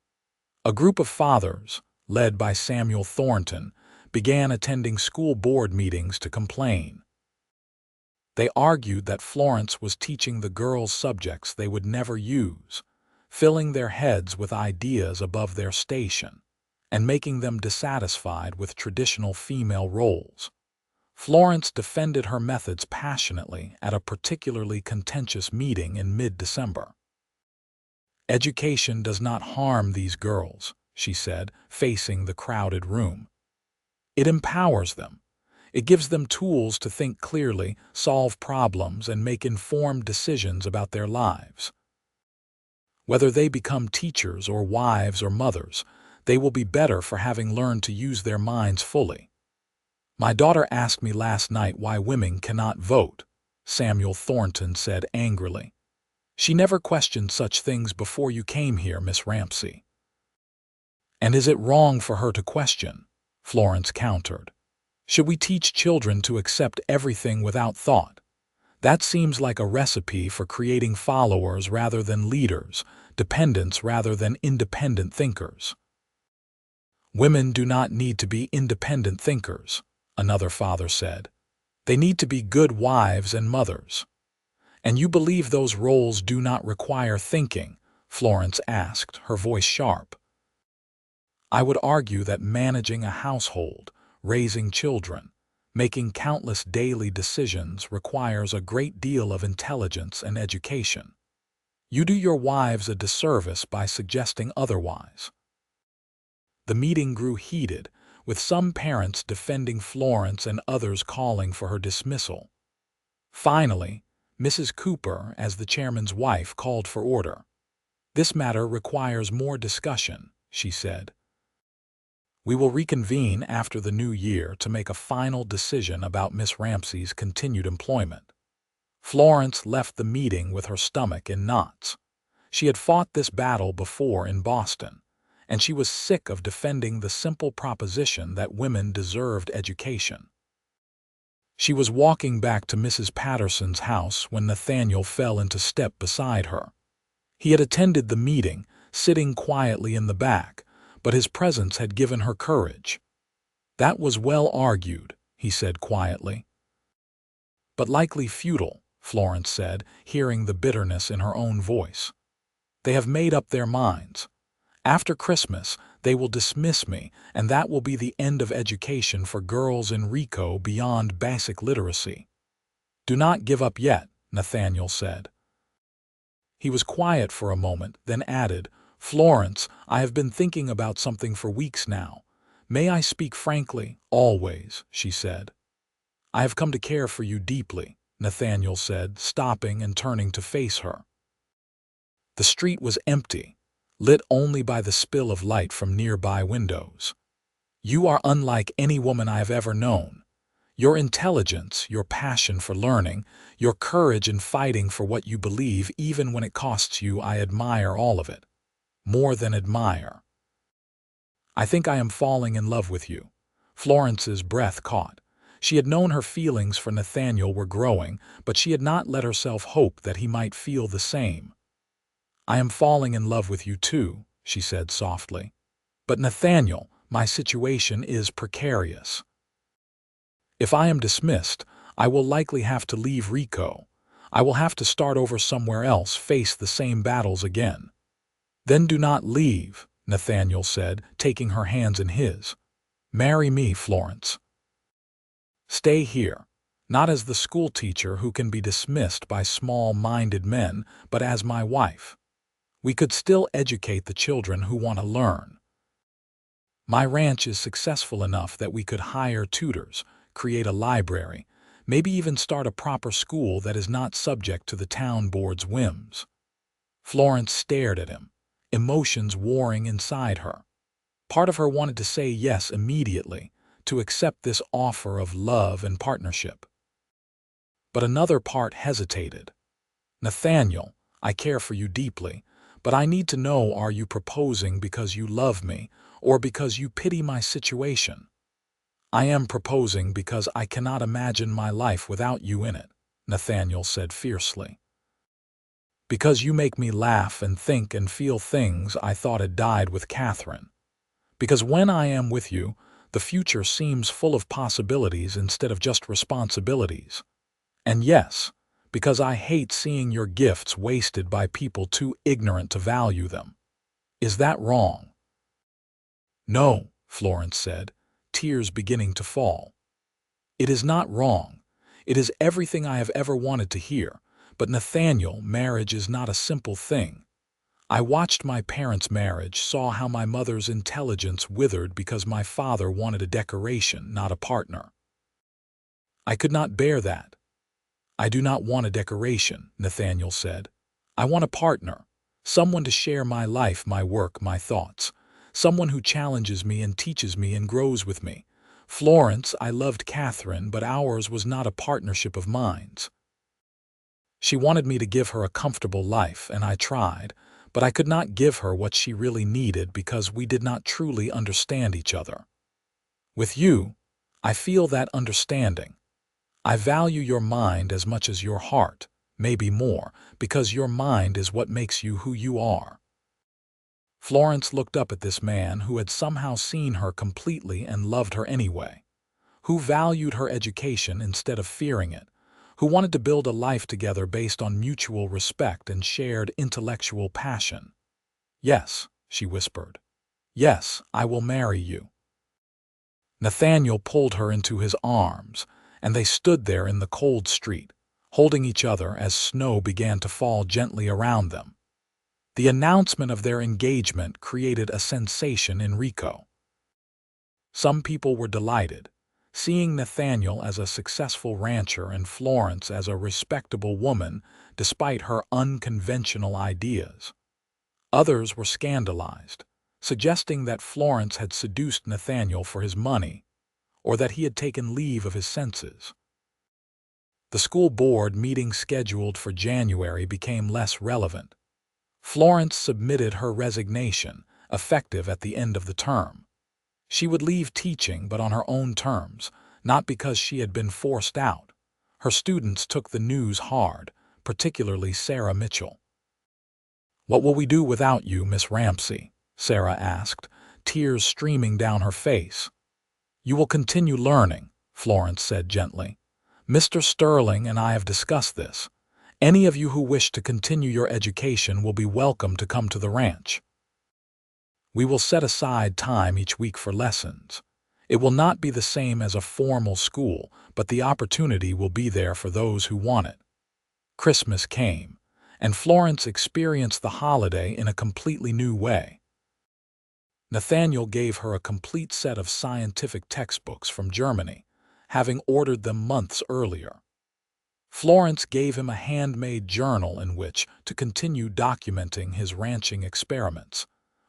A group of fathers, led by Samuel Thornton, began attending school board meetings to complain. They argued that Florence was teaching the girls subjects they would never use, filling their heads with ideas above their station, and making them dissatisfied with traditional female roles. Florence defended her methods passionately at a particularly contentious meeting in mid-December. "Education does not harm these girls," she said, facing the crowded room. "It empowers them. It gives them tools to think clearly, solve problems, and make informed decisions about their lives. Whether they become teachers or wives or mothers, they will be better for having learned to use their minds fully." "My daughter asked me last night why women cannot vote," Samuel Thornton said angrily. "She never questioned such things before you came here, Miss Ramsey." "And is it wrong for her to question?" Florence countered. "Should we teach children to accept everything without thought? That seems like a recipe for creating followers rather than leaders, dependents rather than independent thinkers." "Women do not need to be independent thinkers," another father said. "They need to be good wives and mothers." "And you believe those roles do not require thinking?" Florence asked, her voice sharp. "I would argue that managing a household, raising children, making countless daily decisions requires a great deal of intelligence and education. You do your wives a disservice by suggesting otherwise." The meeting grew heated, with some parents defending Florence and others calling for her dismissal. Finally, Mrs. Cooper, as the chairman's wife, called for order. "This matter requires more discussion," she said. "We will reconvene after the new year to make a final decision about Miss Ramsey's continued employment." Florence left the meeting with her stomach in knots. She had fought this battle before in Boston, and she was sick of defending the simple proposition that women deserved education. She was walking back to Mrs. Patterson's house when Nathaniel fell into step beside her. He had attended the meeting, sitting quietly in the back, but his presence had given her courage. "That was well argued," he said quietly. "But likely futile," Florence said, hearing the bitterness in her own voice. "They have made up their minds. After Christmas, they will dismiss me, and that will be the end of education for girls in Rico beyond basic literacy." "Do not give up yet," Nathaniel said. He was quiet for a moment, then added, "Florence, I have been thinking about something for weeks now. May I speak frankly?" "Always," she said. "I have come to care for you deeply," Nathaniel said, stopping and turning to face her. The street was empty, lit only by the spill of light from nearby windows. "You are unlike any woman I have ever known. Your intelligence, your passion for learning, your courage in fighting for what you believe even when it costs you, I admire all of it. More than admire. I think I am falling in love with you." Florence's breath caught. She had known her feelings for Nathaniel were growing, but she had not let herself hope that he might feel the same. "I am falling in love with you too," she said softly. "But Nathaniel, my situation is precarious. If I am dismissed, I will likely have to leave Rico. I will have to start over somewhere else, face the same battles again." "Then do not leave," Nathaniel said, taking her hands in his. "Marry me, Florence. Stay here. Not as the school teacher who can be dismissed by small-minded men, but as my wife. We could still educate the children who want to learn. My ranch is successful enough that we could hire tutors, create a library, maybe even start a proper school that is not subject to the town board's whims. Florence stared at him, emotions warring inside her. Part of her wanted to say yes immediately, to accept this offer of love and partnership. But another part hesitated. Nathaniel, I care for you deeply, but I need to know, are you proposing because you love me or because you pity my situation? I am proposing because I cannot imagine my life without you in it, Nathaniel said fiercely. Because you make me laugh and think and feel things I thought had died with Catherine. Because when I am with you, the future seems full of possibilities instead of just responsibilities. And yes, because I hate seeing your gifts wasted by people too ignorant to value them. Is that wrong? No, Florence said, tears beginning to fall. It is not wrong. It is everything I have ever wanted to hear. But Nathaniel, marriage is not a simple thing. I watched my parents' marriage, saw how my mother's intelligence withered because my father wanted a decoration, not a partner. I could not bear that. I do not want a decoration, Nathaniel said. I want a partner, someone to share my life, my work, my thoughts, someone who challenges me and teaches me and grows with me. Florence, I loved Catherine, but ours was not a partnership of minds. She wanted me to give her a comfortable life, and I tried, but I could not give her what she really needed because we did not truly understand each other. With you, I feel that understanding. I value your mind as much as your heart, maybe more, because your mind is what makes you who you are. Florence looked up at this man who had somehow seen her completely and loved her anyway, who valued her education instead of fearing it, who wanted to build a life together based on mutual respect and shared intellectual passion. Yes, she whispered. Yes, I will marry you. Nathaniel pulled her into his arms, and they stood there in the cold street, holding each other as snow began to fall gently around them. The announcement of their engagement created a sensation in Rico. Some people were delighted, seeing Nathaniel as a successful rancher and Florence as a respectable woman despite her unconventional ideas. Others were scandalized, suggesting that Florence had seduced Nathaniel for his money, or that he had taken leave of his senses. The school board meeting scheduled for January became less relevant. Florence submitted her resignation, effective at the end of the term. She would leave teaching, but on her own terms, not because she had been forced out. Her students took the news hard, particularly Sarah Mitchell. "What will we do without you, Miss Ramsey?" Sarah asked, tears streaming down her face. "You will continue learning," Florence said gently. "Mr. Sterling and I have discussed this. Any of you who wish to continue your education will be welcome to come to the ranch. We will set aside time each week for lessons. It will not be the same as a formal school, but the opportunity will be there for those who want it." Christmas came, and Florence experienced the holiday in a completely new way. Nathaniel gave her a complete set of scientific textbooks from Germany, having ordered them months earlier. Florence gave him a handmade journal in which to continue documenting his ranching experiments,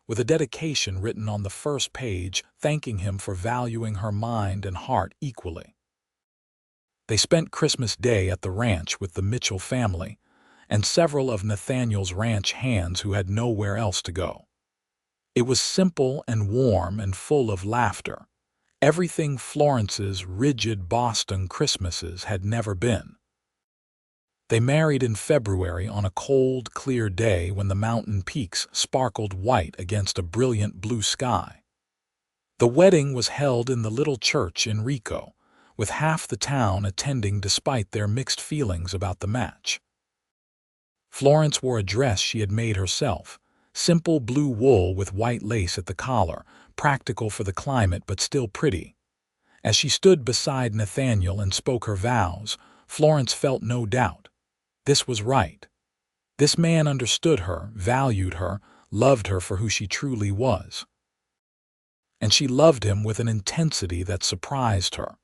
with a dedication written on the first page thanking him for valuing her mind and heart equally. They spent Christmas Day at the ranch with the Mitchell family and several of Nathaniel's ranch hands who had nowhere else to go. It was simple and warm and full of laughter, everything Florence's rigid Boston Christmases had never been. They married in February on a cold, clear day when the mountain peaks sparkled white against a brilliant blue sky. The wedding was held in the little church in Rico, with half the town attending despite their mixed feelings about the match. Florence wore a dress she had made herself, simple blue wool with white lace at the collar, practical for the climate but still pretty. As she stood beside Nathaniel and spoke her vows, Florence felt no doubt. This was right. This man understood her, valued her, loved her for who she truly was. And she loved him with an intensity that surprised her.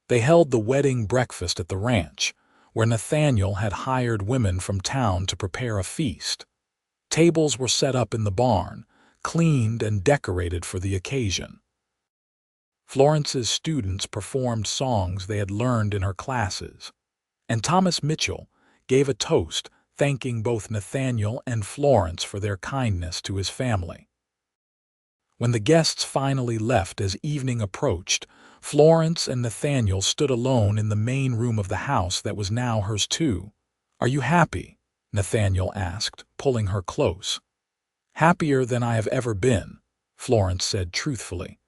They held the wedding breakfast at the ranch, where Nathaniel had hired women from town to prepare a feast. Tables were set up in the barn, cleaned and decorated for the occasion. Florence's students performed songs they had learned in her classes, and Thomas Mitchell gave a toast thanking both Nathaniel and Florence for their kindness to his family. When the guests finally left as evening approached, Florence and Nathaniel stood alone in the main room of the house that was now hers too. "Are you happy?" Nathaniel asked, pulling her close. "Happier than I have ever been," Florence said truthfully.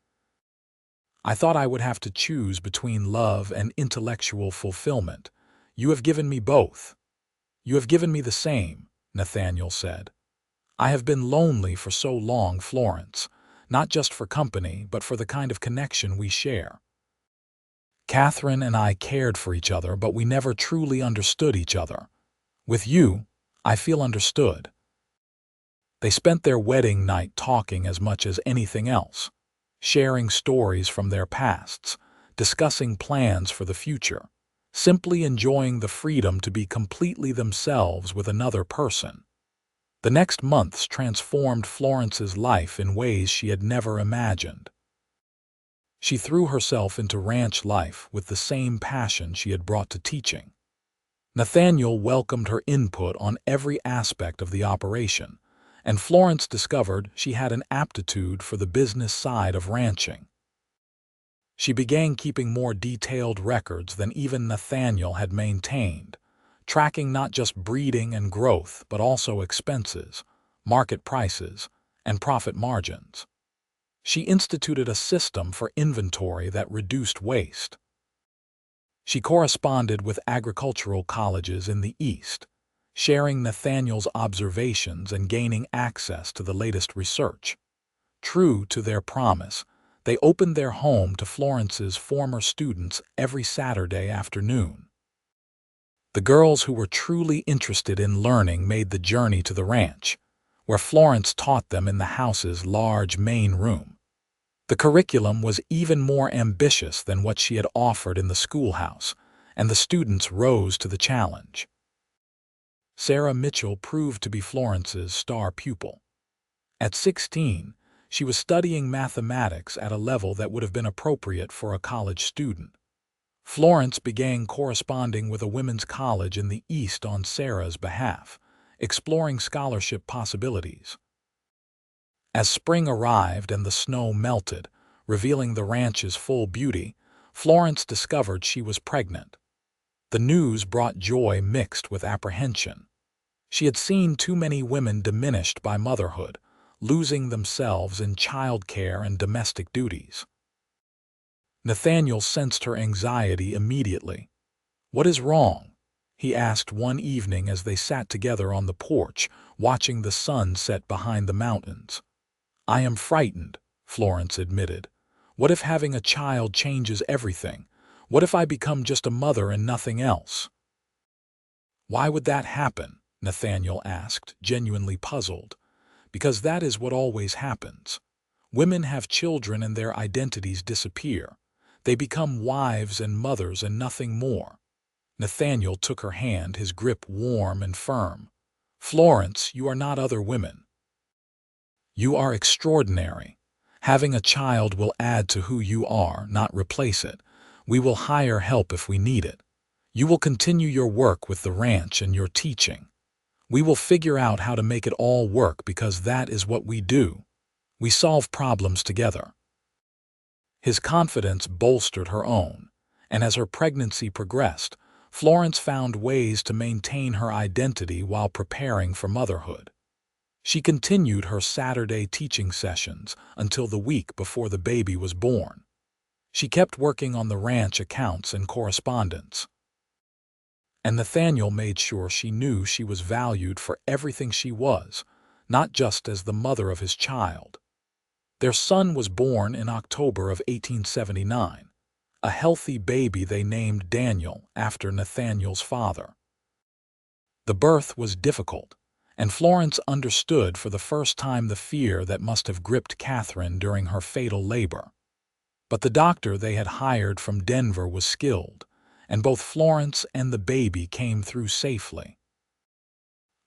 "I thought I would have to choose between love and intellectual fulfillment. You have given me both." "You have given me the same," Nathaniel said. "I have been lonely for so long, Florence, not just for company, but for the kind of connection we share. Catherine and I cared for each other, but we never truly understood each other. With you, I feel understood." They spent their wedding night talking as much as anything else, sharing stories from their pasts, discussing plans for the future, simply enjoying the freedom to be completely themselves with another person. The next months transformed Florence's life in ways she had never imagined. She threw herself into ranch life with the same passion she had brought to teaching. Nathaniel welcomed her input on every aspect of the operation, and Florence discovered she had an aptitude for the business side of ranching. She began keeping more detailed records than even Nathaniel had maintained, tracking not just breeding and growth, but also expenses, market prices, and profit margins. She instituted a system for inventory that reduced waste. She corresponded with agricultural colleges in the East, sharing Nathaniel's observations and gaining access to the latest research. True to their promise, they opened their home to Florence's former students every Saturday afternoon. The girls who were truly interested in learning made the journey to the ranch, where Florence taught them in the house's large main room. The curriculum was even more ambitious than what she had offered in the schoolhouse, and the students rose to the challenge. Sarah Mitchell proved to be Florence's star pupil. At 16, she was studying mathematics at a level that would have been appropriate for a college student. Florence began corresponding with a women's college in the East on Sarah's behalf, exploring scholarship possibilities. As spring arrived and the snow melted, revealing the ranch's full beauty, Florence discovered she was pregnant. The news brought joy mixed with apprehension. She had seen too many women diminished by motherhood, losing themselves in childcare and domestic duties. Nathaniel sensed her anxiety immediately. "What is wrong?" he asked one evening as they sat together on the porch, watching the sun set behind the mountains. "I am frightened," Florence admitted. "What if having a child changes everything? What if I become just a mother and nothing else?" "Why would that happen?" Nathaniel asked, genuinely puzzled. "Because that is what always happens. Women have children and their identities disappear. They become wives and mothers and nothing more." Nathaniel took her hand, his grip warm and firm. "Florence, you are not other women. You are extraordinary. Having a child will add to who you are, not replace it. We will hire help if we need it. You will continue your work with the ranch and your teaching. We will figure out how to make it all work because that is what we do. We solve problems together." His confidence bolstered her own, and as her pregnancy progressed, Florence found ways to maintain her identity while preparing for motherhood. She continued her Saturday teaching sessions until the week before the baby was born. She kept working on the ranch accounts and correspondence. And Nathaniel made sure she knew she was valued for everything she was, not just as the mother of his child. Their son was born in October of 1879, a healthy baby they named Daniel after Nathaniel's father. The birth was difficult, and Florence understood for the first time the fear that must have gripped Catherine during her fatal labor. But the doctor they had hired from Denver was skilled, and both Florence and the baby came through safely.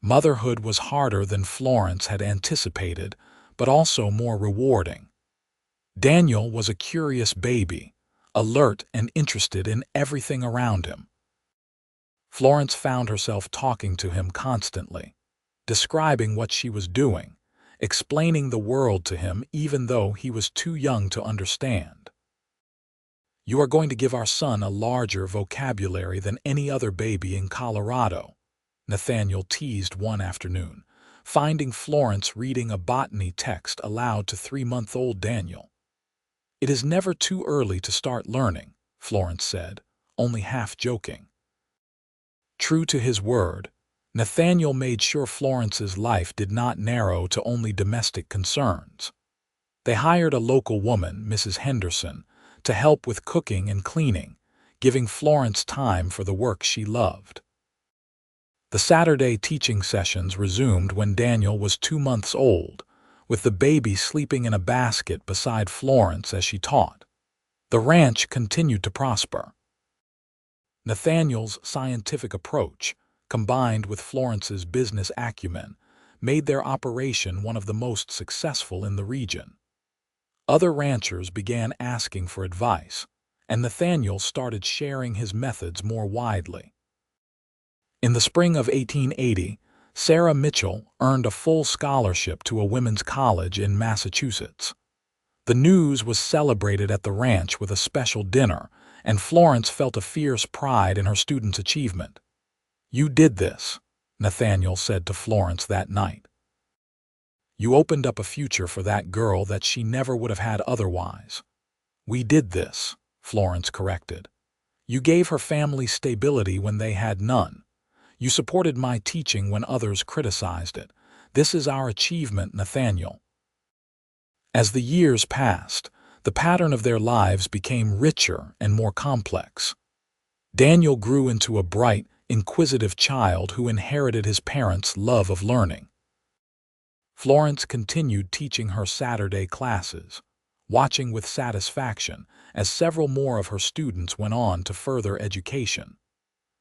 Motherhood was harder than Florence had anticipated, but also more rewarding. Daniel was a curious baby, alert and interested in everything around him. Florence found herself talking to him constantly, describing what she was doing, explaining the world to him even though he was too young to understand. "You are going to give our son a larger vocabulary than any other baby in Colorado," Nathaniel teased one afternoon, finding Florence reading a botany text aloud to 3-month-old Daniel. "It is never too early to start learning," Florence said, only half joking. True to his word, Nathaniel made sure Florence's life did not narrow to only domestic concerns. They hired a local woman, Mrs. Henderson, to help with cooking and cleaning, giving Florence time for the work she loved. The Saturday teaching sessions resumed when Daniel was 2 months old, with the baby sleeping in a basket beside Florence as she taught. The ranch continued to prosper. Nathaniel's scientific approach, combined with Florence's business acumen, made their operation one of the most successful in the region. Other ranchers began asking for advice, and Nathaniel started sharing his methods more widely. In the spring of 1880, Sarah Mitchell earned a full scholarship to a women's college in Massachusetts. The news was celebrated at the ranch with a special dinner, and Florence felt a fierce pride in her student's achievement. "You did this," Nathaniel said to Florence that night. "You opened up a future for that girl that she never would have had otherwise." "We did this," Florence corrected. "You gave her family stability when they had none. You supported my teaching when others criticized it. This is our achievement, Nathaniel." As the years passed, the pattern of their lives became richer and more complex. Daniel grew into a bright, inquisitive child who inherited his parents' love of learning. Florence continued teaching her Saturday classes, watching with satisfaction as several more of her students went on to further education.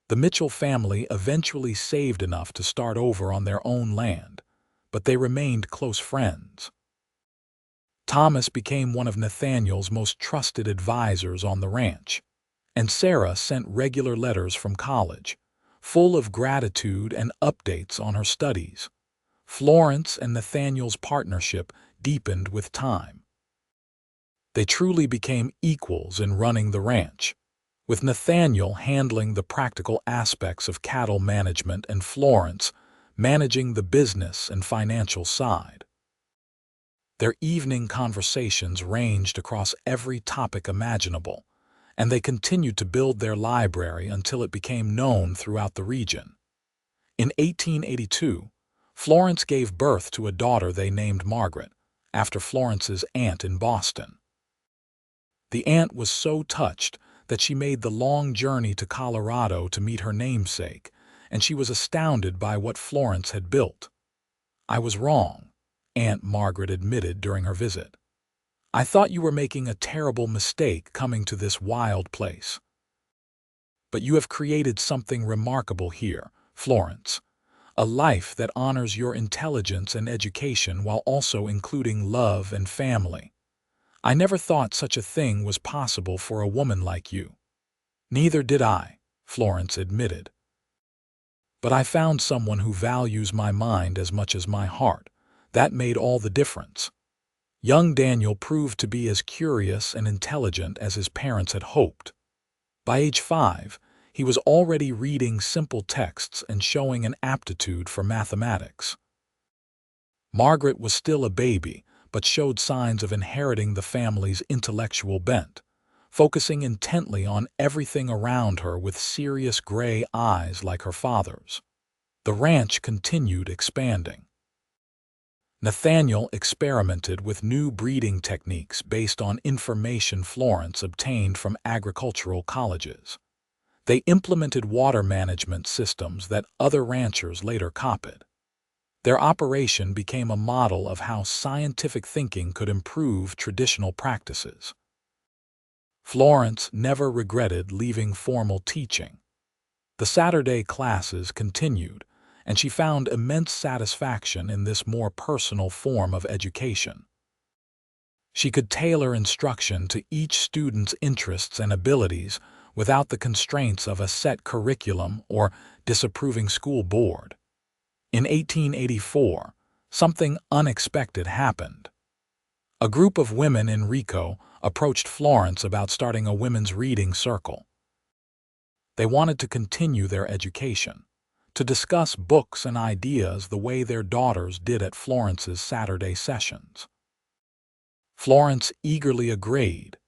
The Mitchell family eventually saved enough to start over on their own land, but they remained close friends. Thomas became one of Nathaniel's most trusted advisors on the ranch, and Sarah sent regular letters from college, full of gratitude and updates on her studies. Florence and Nathaniel's partnership deepened with time. They truly became equals in running the ranch, with Nathaniel handling the practical aspects of cattle management and Florence managing the business and financial side. Their evening conversations ranged across every topic imaginable, and they continued to build their library until it became known throughout the region. In 1882, Florence gave birth to a daughter they named Margaret, after Florence's aunt in Boston. The aunt was so touched that she made the long journey to Colorado to meet her namesake, and she was astounded by what Florence had built. "I was wrong," Aunt Margaret admitted during her visit. "I thought you were making a terrible mistake coming to this wild place. But you have created something remarkable here, Florence, a life that honors your intelligence and education while also including love and family. I never thought such a thing was possible for a woman like you." "Neither did I," Florence admitted. "But I found someone who values my mind as much as my heart. That made all the difference." Young Daniel proved to be as curious and intelligent as his parents had hoped. By age 5, he was already reading simple texts and showing an aptitude for mathematics. Margaret was still a baby, but showed signs of inheriting the family's intellectual bent, focusing intently on everything around her with serious gray eyes like her father's. The ranch continued expanding. Nathaniel experimented with new breeding techniques based on information Florence obtained from agricultural colleges. They implemented water management systems that other ranchers later copied. Their operation became a model of how scientific thinking could improve traditional practices. Florence never regretted leaving formal teaching. The Saturday classes continued, and she found immense satisfaction in this more personal form of education. She could tailor instruction to each student's interests and abilities without the constraints of a set curriculum or disapproving school board. In 1884, something unexpected happened. A group of women in Rico approached Florence about starting a women's reading circle. They wanted to continue their education, to discuss books and ideas the way their daughters did at Florence's Saturday sessions. Florence eagerly agreed,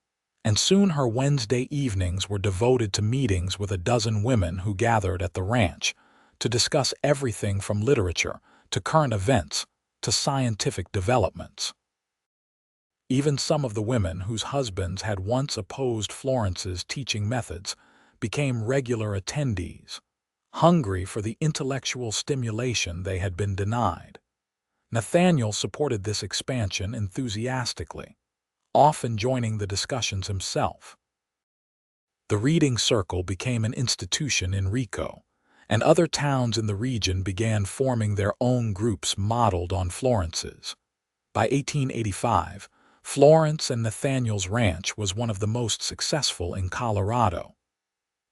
and soon her Wednesday evenings were devoted to meetings with a dozen women who gathered at the ranch to discuss everything from literature to current events to scientific developments. Even some of the women whose husbands had once opposed Florence's teaching methods became regular attendees, hungry for the intellectual stimulation they had been denied. Nathaniel supported this expansion enthusiastically, often joining the discussions himself. The reading circle became an institution in Rico, and other towns in the region began forming their own groups modeled on Florence's. By 1885, Florence and Nathaniel's ranch was one of the most successful in Colorado.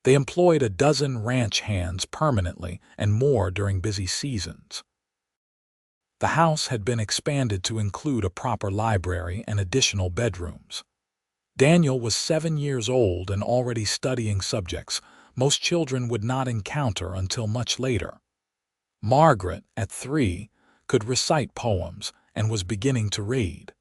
They employed a dozen ranch hands permanently and more during busy seasons. The house had been expanded to include a proper library and additional bedrooms. Daniel was 7 years old and already studying subjects most children would not encounter until much later. Margaret, at 3, could recite poems and was beginning to read.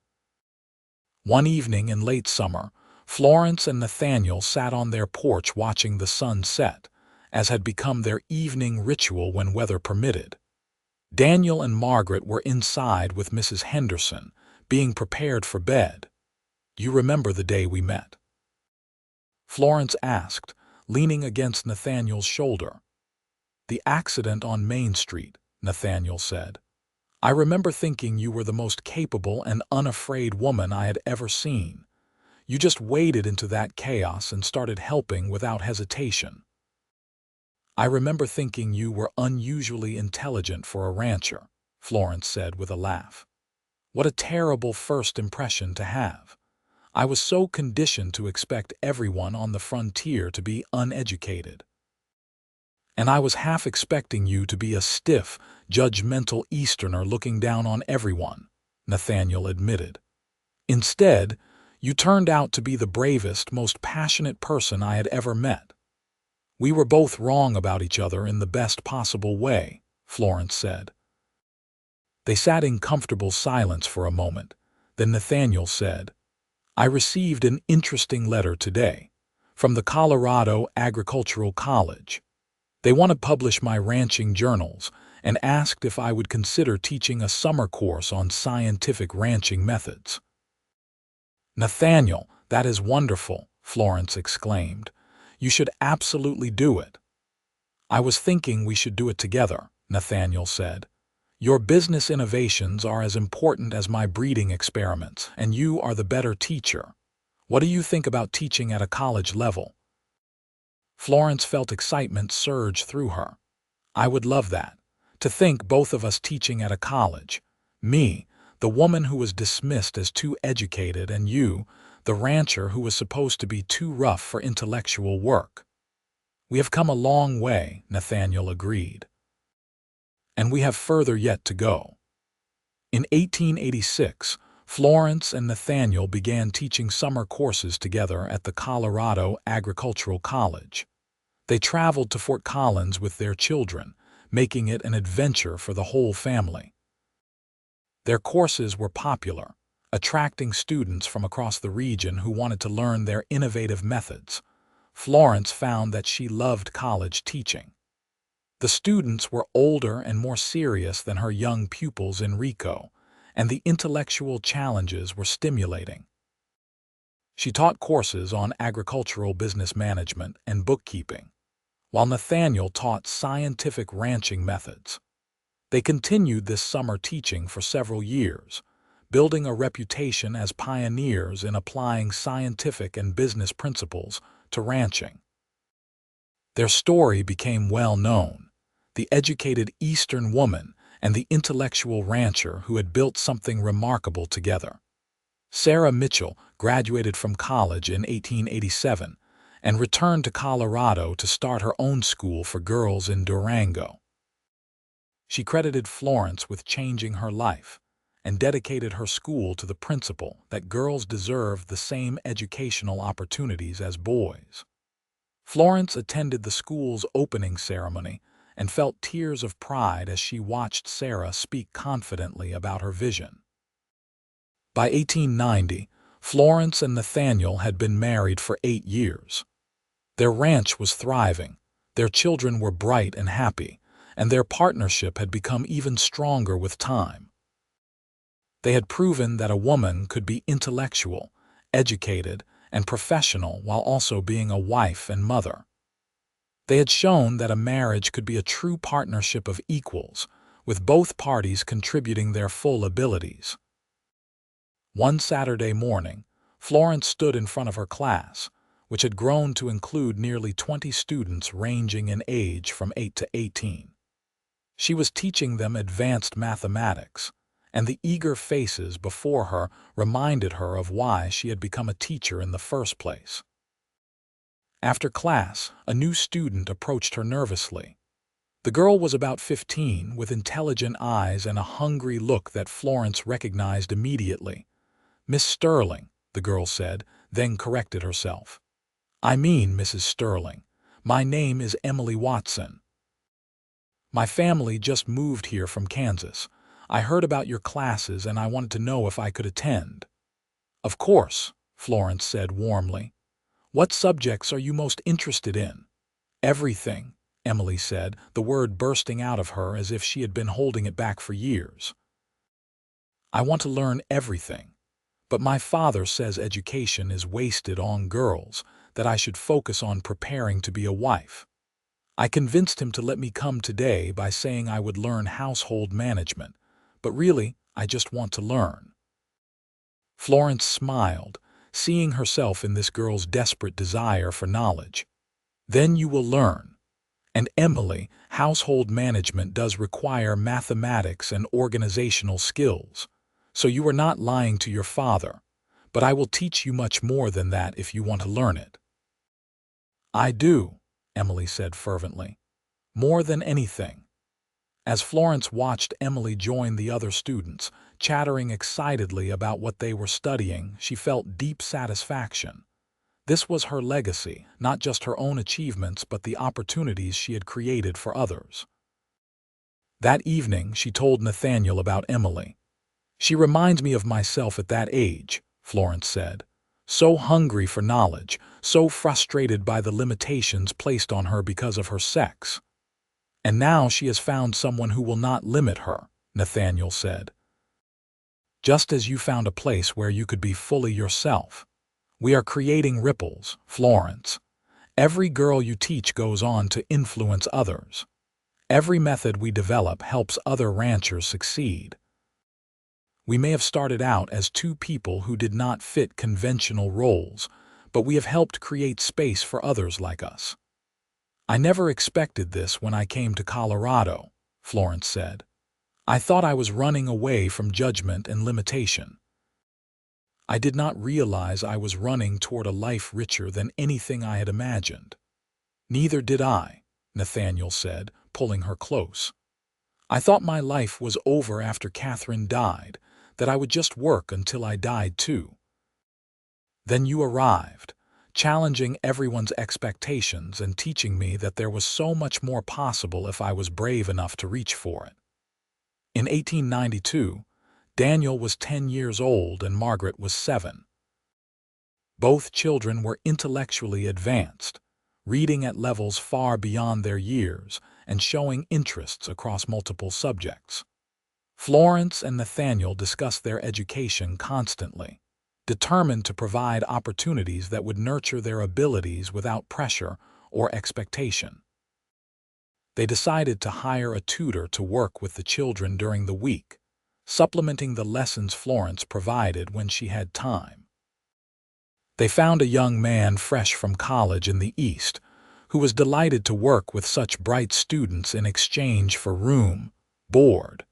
One evening in late summer, Florence and Nathaniel sat on their porch watching the sun set, as had become their evening ritual when weather permitted. Daniel and Margaret were inside with Mrs. Henderson, being prepared for bed. "You remember the day we met?" Florence asked, leaning against Nathaniel's shoulder. "The accident on Main Street," Nathaniel said. "I remember thinking you were the most capable and unafraid woman I had ever seen. You just waded into that chaos and started helping without hesitation." "I remember thinking you were unusually intelligent for a rancher," Florence said with a laugh. "What a terrible first impression to have. I was so conditioned to expect everyone on the frontier to be uneducated. And I was half expecting you to be a stiff, judgmental Easterner looking down on everyone," Nathaniel admitted. "Instead, you turned out to be the bravest, most passionate person I had ever met." "We were both wrong about each other in the best possible way," Florence said. They sat in comfortable silence for a moment. Then Nathaniel said, "I received an interesting letter today from the Colorado Agricultural College. They want to publish my ranching journals and asked if I would consider teaching a summer course on scientific ranching methods." "Nathaniel, that is wonderful," Florence exclaimed. "You should absolutely do it." "I was thinking we should do it together," Nathaniel said. "Your business innovations are as important as my breeding experiments, and you are the better teacher. What do you think about teaching at a college level?" Florence felt excitement surge through her. "I would love that. To think both of us teaching at a college. Me, the woman who was dismissed as too educated, and you, the rancher who was supposed to be too rough for intellectual work." "We have come a long way," Nathaniel agreed. "And we have further yet to go." In 1886, Florence and Nathaniel began teaching summer courses together at the Colorado Agricultural College. They traveled to Fort Collins with their children, making it an adventure for the whole family. Their courses were popular, attracting students from across the region who wanted to learn their innovative methods. Florence found that she loved college teaching. The students were older and more serious than her young pupils in Rico, and the intellectual challenges were stimulating. She taught courses on agricultural business management and bookkeeping, while Nathaniel taught scientific ranching methods. They continued this summer teaching for several years, building a reputation as pioneers in applying scientific and business principles to ranching. Their story became well known: the educated Eastern woman and the intellectual rancher who had built something remarkable together. Sarah Mitchell graduated from college in 1887 and returned to Colorado to start her own school for girls in Durango. She credited Florence with changing her life and dedicated her school to the principle that girls deserve the same educational opportunities as boys. Florence attended the school's opening ceremony and felt tears of pride as she watched Sarah speak confidently about her vision. By 1890, Florence and Nathaniel had been married for 8 years. Their ranch was thriving, their children were bright and happy, and their partnership had become even stronger with time. They had proven that a woman could be intellectual, educated, and professional while also being a wife and mother. They had shown that a marriage could be a true partnership of equals, with both parties contributing their full abilities. One Saturday morning, Florence stood in front of her class, which had grown to include nearly 20 students ranging in age from 8 to 18. She was teaching them advanced mathematics, and the eager faces before her reminded her of why she had become a teacher in the first place. After class, a new student approached her nervously. The girl was about 15, with intelligent eyes and a hungry look that Florence recognized immediately. "Miss Sterling," the girl said, then corrected herself. "I mean Mrs. Sterling. My name is Emily Watson. My family just moved here from Kansas. I heard about your classes and I wanted to know if I could attend." "Of course," Florence said warmly. "What subjects are you most interested in?" "Everything," Emily said, the word bursting out of her as if she had been holding it back for years. "I want to learn everything. But my father says education is wasted on girls, that I should focus on preparing to be a wife. I convinced him to let me come today by saying I would learn household management, but really, I just want to learn." Florence smiled, seeing herself in this girl's desperate desire for knowledge. "Then you will learn. And Emily, household management does require mathematics and organizational skills. So you are not lying to your father, but I will teach you much more than that if you want to learn it." "I do," Emily said fervently. "More than anything." As Florence watched Emily join the other students, chattering excitedly about what they were studying, she felt deep satisfaction. This was her legacy, not just her own achievements but the opportunities she had created for others. That evening, she told Nathaniel about Emily. "She reminds me of myself at that age," Florence said. "So hungry for knowledge, so frustrated by the limitations placed on her because of her sex." "And now she has found someone who will not limit her," Nathaniel said. "Just as you found a place where you could be fully yourself. We are creating ripples, Florence. Every girl you teach goes on to influence others. Every method we develop helps other ranchers succeed. We may have started out as two people who did not fit conventional roles, but we have helped create space for others like us." "I never expected this when I came to Colorado," Florence said. "I thought I was running away from judgment and limitation. I did not realize I was running toward a life richer than anything I had imagined." "Neither did I," Nathaniel said, pulling her close. "I thought my life was over after Catherine died, that I would just work until I died too. Then you arrived, challenging everyone's expectations and teaching me that there was so much more possible if I was brave enough to reach for it." In 1892, Daniel was 10 years old and Margaret was 7. Both children were intellectually advanced, reading at levels far beyond their years and showing interests across multiple subjects. Florence and Nathaniel discussed their education constantly, determined to provide opportunities that would nurture their abilities without pressure or expectation. They decided to hire a tutor to work with the children during the week, supplementing the lessons Florence provided when she had time. They found a young man fresh from college in the East who was delighted to work with such bright students in exchange for room, board,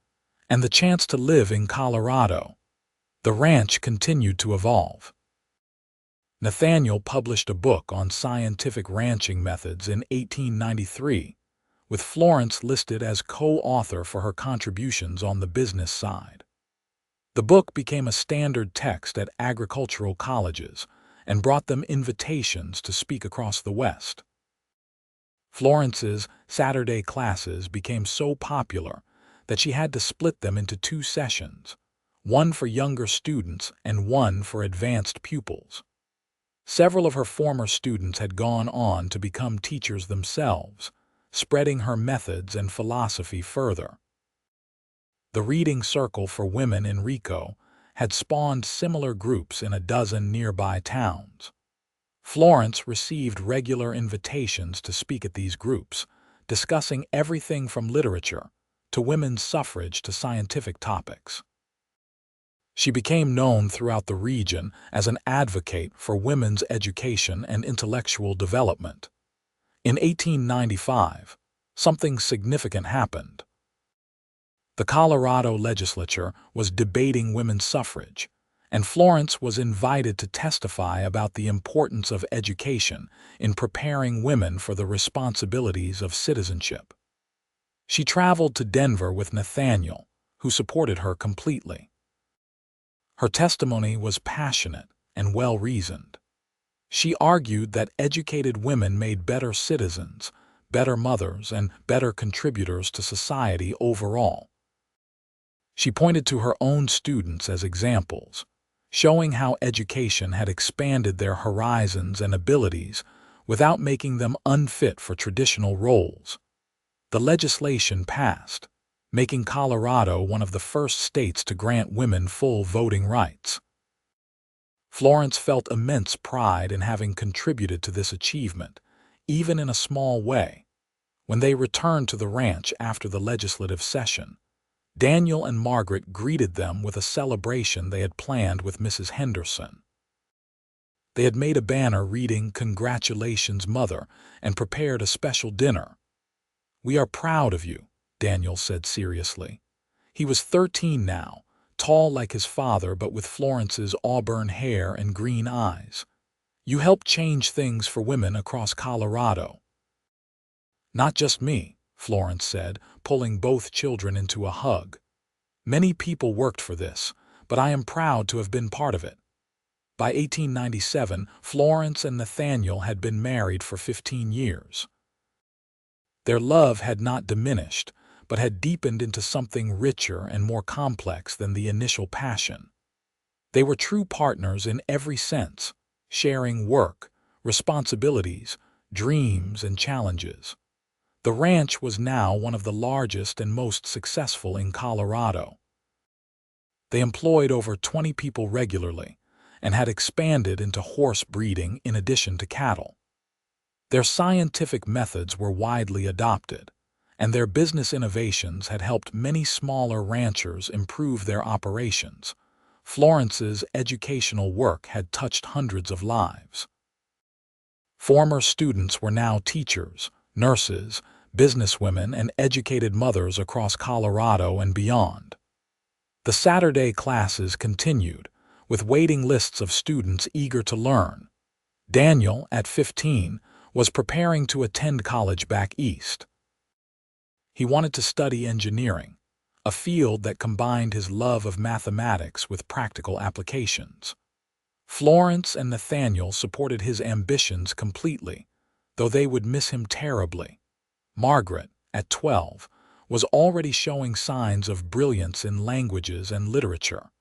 and the chance to live in Colorado. The ranch continued to evolve. Nathaniel published a book on scientific ranching methods in 1893, with Florence listed as co-author for her contributions on the business side. The book became a standard text at agricultural colleges and brought them invitations to speak across the West. Florence's Saturday classes became so popular that she had to split them into 2 sessions, one for younger students and one for advanced pupils. Several of her former students had gone on to become teachers themselves, spreading her methods and philosophy further. The reading circle for women in Rico had spawned similar groups in a dozen nearby towns. Florence received regular invitations to speak at these groups, discussing everything from literature to women's suffrage to scientific topics. She became known throughout the region as an advocate for women's education and intellectual development. In 1895, something significant happened. The Colorado legislature was debating women's suffrage, and Florence was invited to testify about the importance of education in preparing women for the responsibilities of citizenship. She traveled to Denver with Nathaniel, who supported her completely. Her testimony was passionate and well-reasoned. She argued that educated women made better citizens, better mothers, and better contributors to society overall. She pointed to her own students as examples, showing how education had expanded their horizons and abilities without making them unfit for traditional roles. The legislation passed, making Colorado one of the first states to grant women full voting rights. Florence felt immense pride in having contributed to this achievement, even in a small way. When they returned to the ranch after the legislative session, Daniel and Margaret greeted them with a celebration they had planned with Mrs. Henderson. They had made a banner reading "Congratulations, Mother," and prepared a special dinner. "We are proud of you," Daniel said seriously. He was 13 now, tall like his father but with Florence's auburn hair and green eyes. "You helped change things for women across Colorado." "Not just me," Florence said, pulling both children into a hug. "Many people worked for this, but I am proud to have been part of it." By 1897, Florence and Nathaniel had been married for 15 years. Their love had not diminished, but had deepened into something richer and more complex than the initial passion. They were true partners in every sense, sharing work, responsibilities, dreams, and challenges. The ranch was now one of the largest and most successful in Colorado. They employed over 20 people regularly and had expanded into horse breeding in addition to cattle. Their scientific methods were widely adopted, and their business innovations had helped many smaller ranchers improve their operations. Florence's educational work had touched hundreds of lives. Former students were now teachers, nurses, businesswomen, and educated mothers across Colorado and beyond. The Saturday classes continued, with waiting lists of students eager to learn. Daniel, at 15, was preparing to attend college back east. He wanted to study engineering, a field that combined his love of mathematics with practical applications. Florence and Nathaniel supported his ambitions completely, though they would miss him terribly. Margaret, at 12, was already showing signs of brilliance in languages and literature.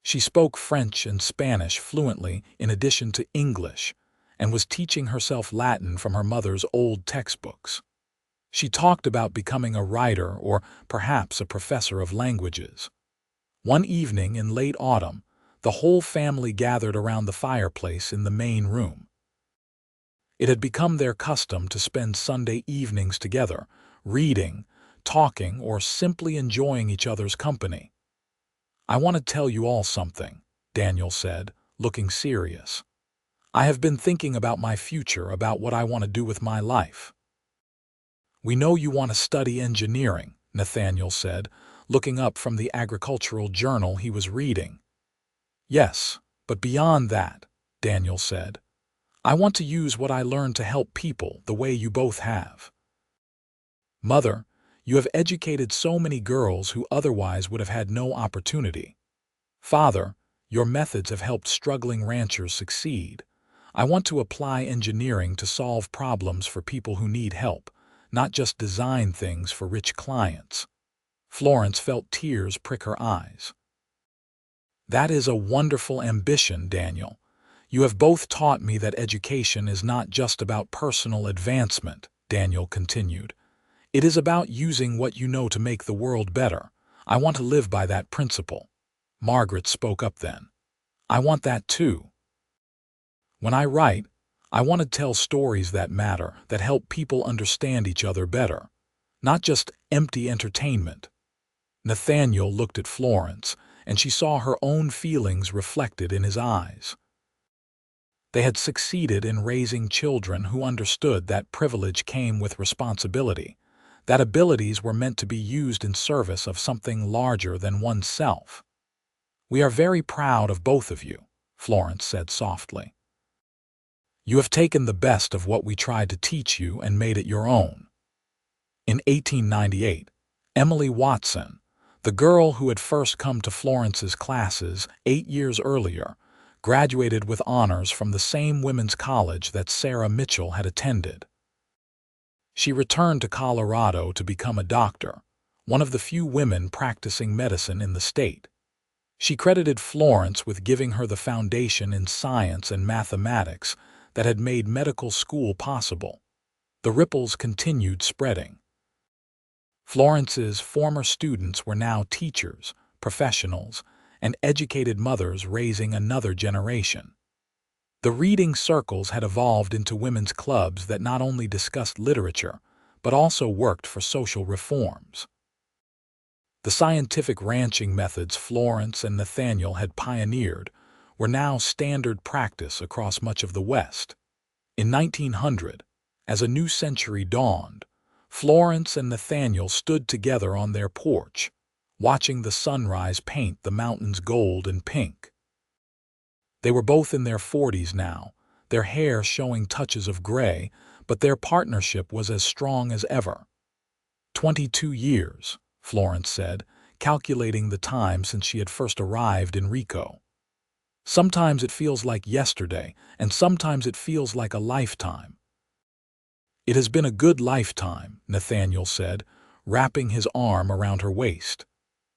She spoke French and Spanish fluently in addition to English, and was teaching herself Latin from her mother's old textbooks. She talked about becoming a writer or perhaps a professor of languages. One evening in late autumn, the whole family gathered around the fireplace in the main room. It had become their custom to spend Sunday evenings together, reading, talking, or simply enjoying each other's company. "I want to tell you all something," Daniel said, looking serious. "I have been thinking about my future, about what I want to do with my life." "We know you want to study engineering," Nathaniel said, looking up from the agricultural journal he was reading. "Yes, but beyond that," Daniel said, "I want to use what I learned to help people the way you both have. Mother, you have educated so many girls who otherwise would have had no opportunity. Father, your methods have helped struggling ranchers succeed. I want to apply engineering to solve problems for people who need help, not just design things for rich clients." Florence felt tears prick her eyes. "That is a wonderful ambition, Daniel. You have both taught me that education is not just about personal advancement," Daniel continued. "It is about using what you know to make the world better. I want to live by that principle." Margaret spoke up then. "I want that too. When I write, I want to tell stories that matter, that help people understand each other better, not just empty entertainment." Nathaniel looked at Florence, and she saw her own feelings reflected in his eyes. They had succeeded in raising children who understood that privilege came with responsibility, that abilities were meant to be used in service of something larger than oneself. "We are very proud of both of you," Florence said softly. "You have taken the best of what we tried to teach you and made it your own." In 1898, Emily Watson, the girl who had first come to Florence's classes 8 years earlier, graduated with honors from the same women's college that Sarah Mitchell had attended. She returned to Colorado to become a doctor, one of the few women practicing medicine in the state. She credited Florence with giving her the foundation in science and mathematics that had made medical school possible. The ripples continued spreading. Florence's former students were now teachers, professionals, and educated mothers raising another generation. The reading circles had evolved into women's clubs that not only discussed literature, but also worked for social reforms. The scientific ranching methods Florence and Nathaniel had pioneered were now standard practice across much of the West. In 1900, as a new century dawned, Florence and Nathaniel stood together on their porch, watching the sunrise paint the mountains gold and pink. They were both in their 40s now, their hair showing touches of gray, but their partnership was as strong as ever. 22 years, Florence said, calculating the time since she had first arrived in Rico. "Sometimes it feels like yesterday, and sometimes it feels like a lifetime." "It has been a good lifetime," Nathaniel said, wrapping his arm around her waist.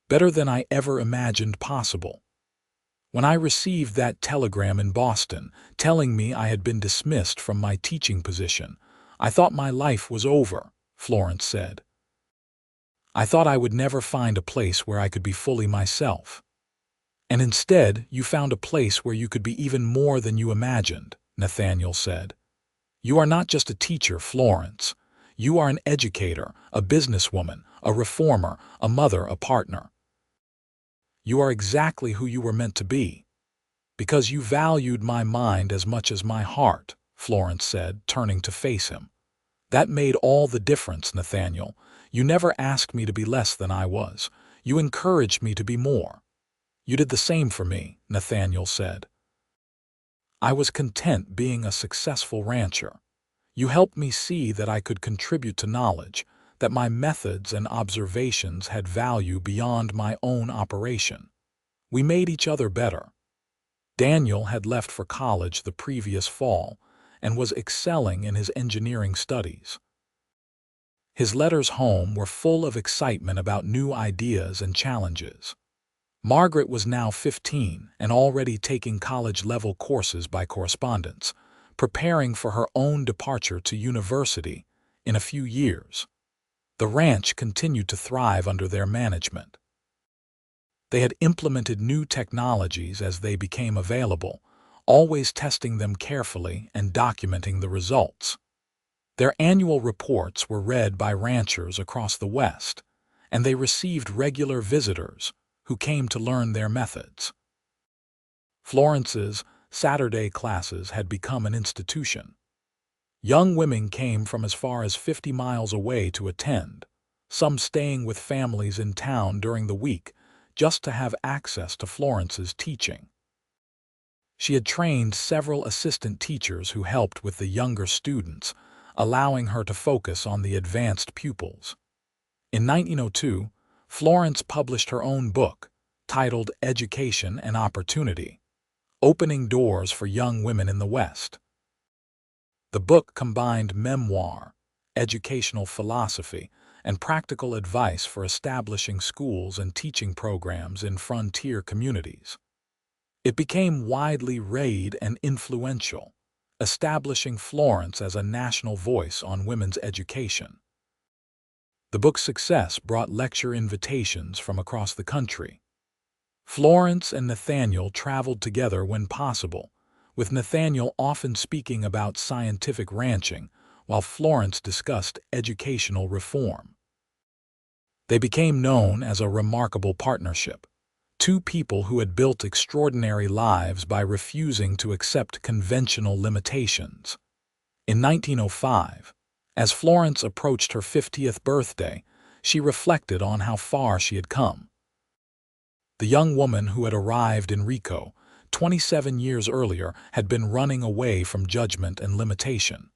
"Better than I ever imagined possible. When I received that telegram in Boston, telling me I had been dismissed from my teaching position, I thought my life was over," Florence said. "I thought I would never find a place where I could be fully myself." "And instead, you found a place where you could be even more than you imagined," Nathaniel said. "You are not just a teacher, Florence. You are an educator, a businesswoman, a reformer, a mother, a partner. You are exactly who you were meant to be. Because you valued my mind as much as my heart," Florence said, turning to face him. "That made all the difference, Nathaniel. You never asked me to be less than I was. You encouraged me to be more." "You did the same for me," Nathaniel said. "I was content being a successful rancher. You helped me see that I could contribute to knowledge, that my methods and observations had value beyond my own operation. We made each other better." Daniel had left for college the previous fall and was excelling in his engineering studies. His letters home were full of excitement about new ideas and challenges. Margaret was now 15 and already taking college-level courses by correspondence, preparing for her own departure to university in a few years. The ranch continued to thrive under their management. They had implemented new technologies as they became available, always testing them carefully and documenting the results. Their annual reports were read by ranchers across the West, and they received regular visitors who came to learn their methods. Florence's Saturday classes had become an institution. Young women came from as far as 50 miles away to attend, some staying with families in town during the week just to have access to Florence's teaching. She had trained several assistant teachers who helped with the younger students, allowing her to focus on the advanced pupils. In 1902, Florence published her own book, titled Education and Opportunity, Opening Doors for Young Women in the West. The book combined memoir, educational philosophy, and practical advice for establishing schools and teaching programs in frontier communities. It became widely read and influential, establishing Florence as a national voice on women's education. The book's success brought lecture invitations from across the country. Florence and Nathaniel traveled together when possible, with Nathaniel often speaking about scientific ranching, while Florence discussed educational reform. They became known as a remarkable partnership, two people who had built extraordinary lives by refusing to accept conventional limitations. In 1905, as Florence approached her 50th birthday, she reflected on how far she had come. The young woman who had arrived in Rico 27 years earlier had been running away from judgment and limitation.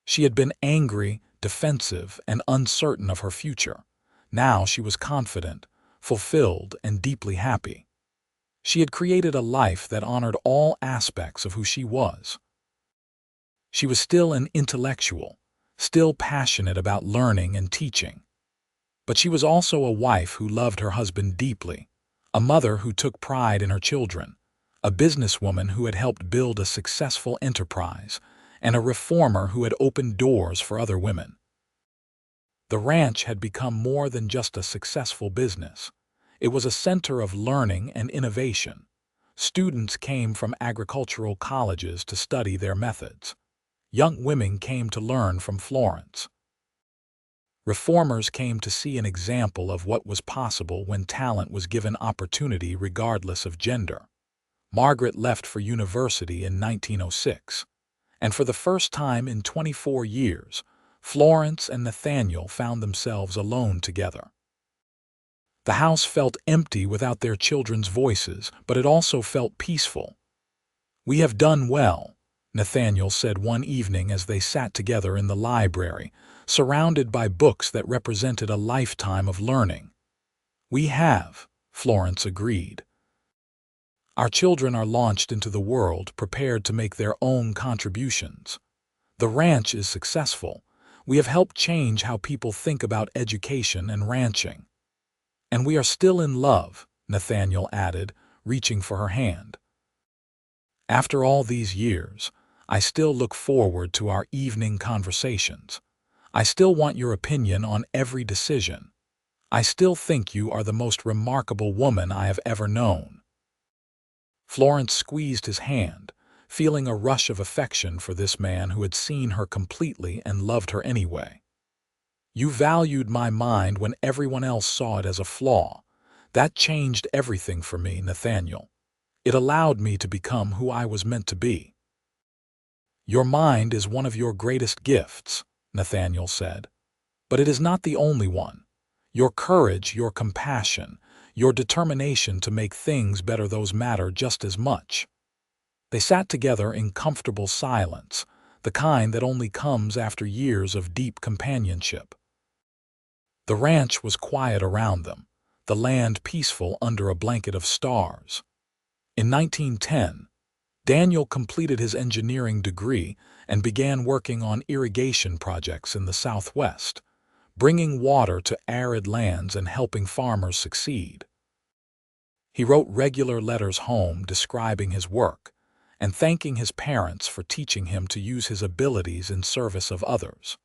She had been angry, defensive, and uncertain of her future. Now she was confident, fulfilled, and deeply happy. She had created a life that honored all aspects of who she was. She was still an intellectual, still passionate about learning and teaching. But she was also a wife who loved her husband deeply, a mother who took pride in her children, a businesswoman who had helped build a successful enterprise, and a reformer who had opened doors for other women. The ranch had become more than just a successful business. It was a center of learning and innovation. Students came from agricultural colleges to study their methods. Young women came to learn from Florence. Reformers came to see an example of what was possible when talent was given opportunity regardless of gender. Margaret left for university in 1906, and for the first time in 24 years, Florence and Nathaniel found themselves alone together. The house felt empty without their children's voices, but it also felt peaceful. "We have done well," Nathaniel said one evening as they sat together in the library, surrounded by books that represented a lifetime of learning. "We have," Florence agreed. "Our children are launched into the world prepared to make their own contributions. The ranch is successful. We have helped change how people think about education and ranching. And we are still in love," Nathaniel added, reaching for her hand. "After all these years, I still look forward to our evening conversations. I still want your opinion on every decision. I still think you are the most remarkable woman I have ever known." Florence squeezed his hand, feeling a rush of affection for this man who had seen her completely and loved her anyway. "You valued my mind when everyone else saw it as a flaw. That changed everything for me, Nathaniel. It allowed me to become who I was meant to be." "Your mind is one of your greatest gifts," Nathaniel said. "But it is not the only one. Your courage, your compassion, your determination to make things better, those matter just as much." They sat together in comfortable silence, the kind that only comes after years of deep companionship. The ranch was quiet around them, the land peaceful under a blanket of stars. In 1910, Daniel completed his engineering degree and began working on irrigation projects in the Southwest, bringing water to arid lands and helping farmers succeed. He wrote regular letters home describing his work and thanking his parents for teaching him to use his abilities in service of others.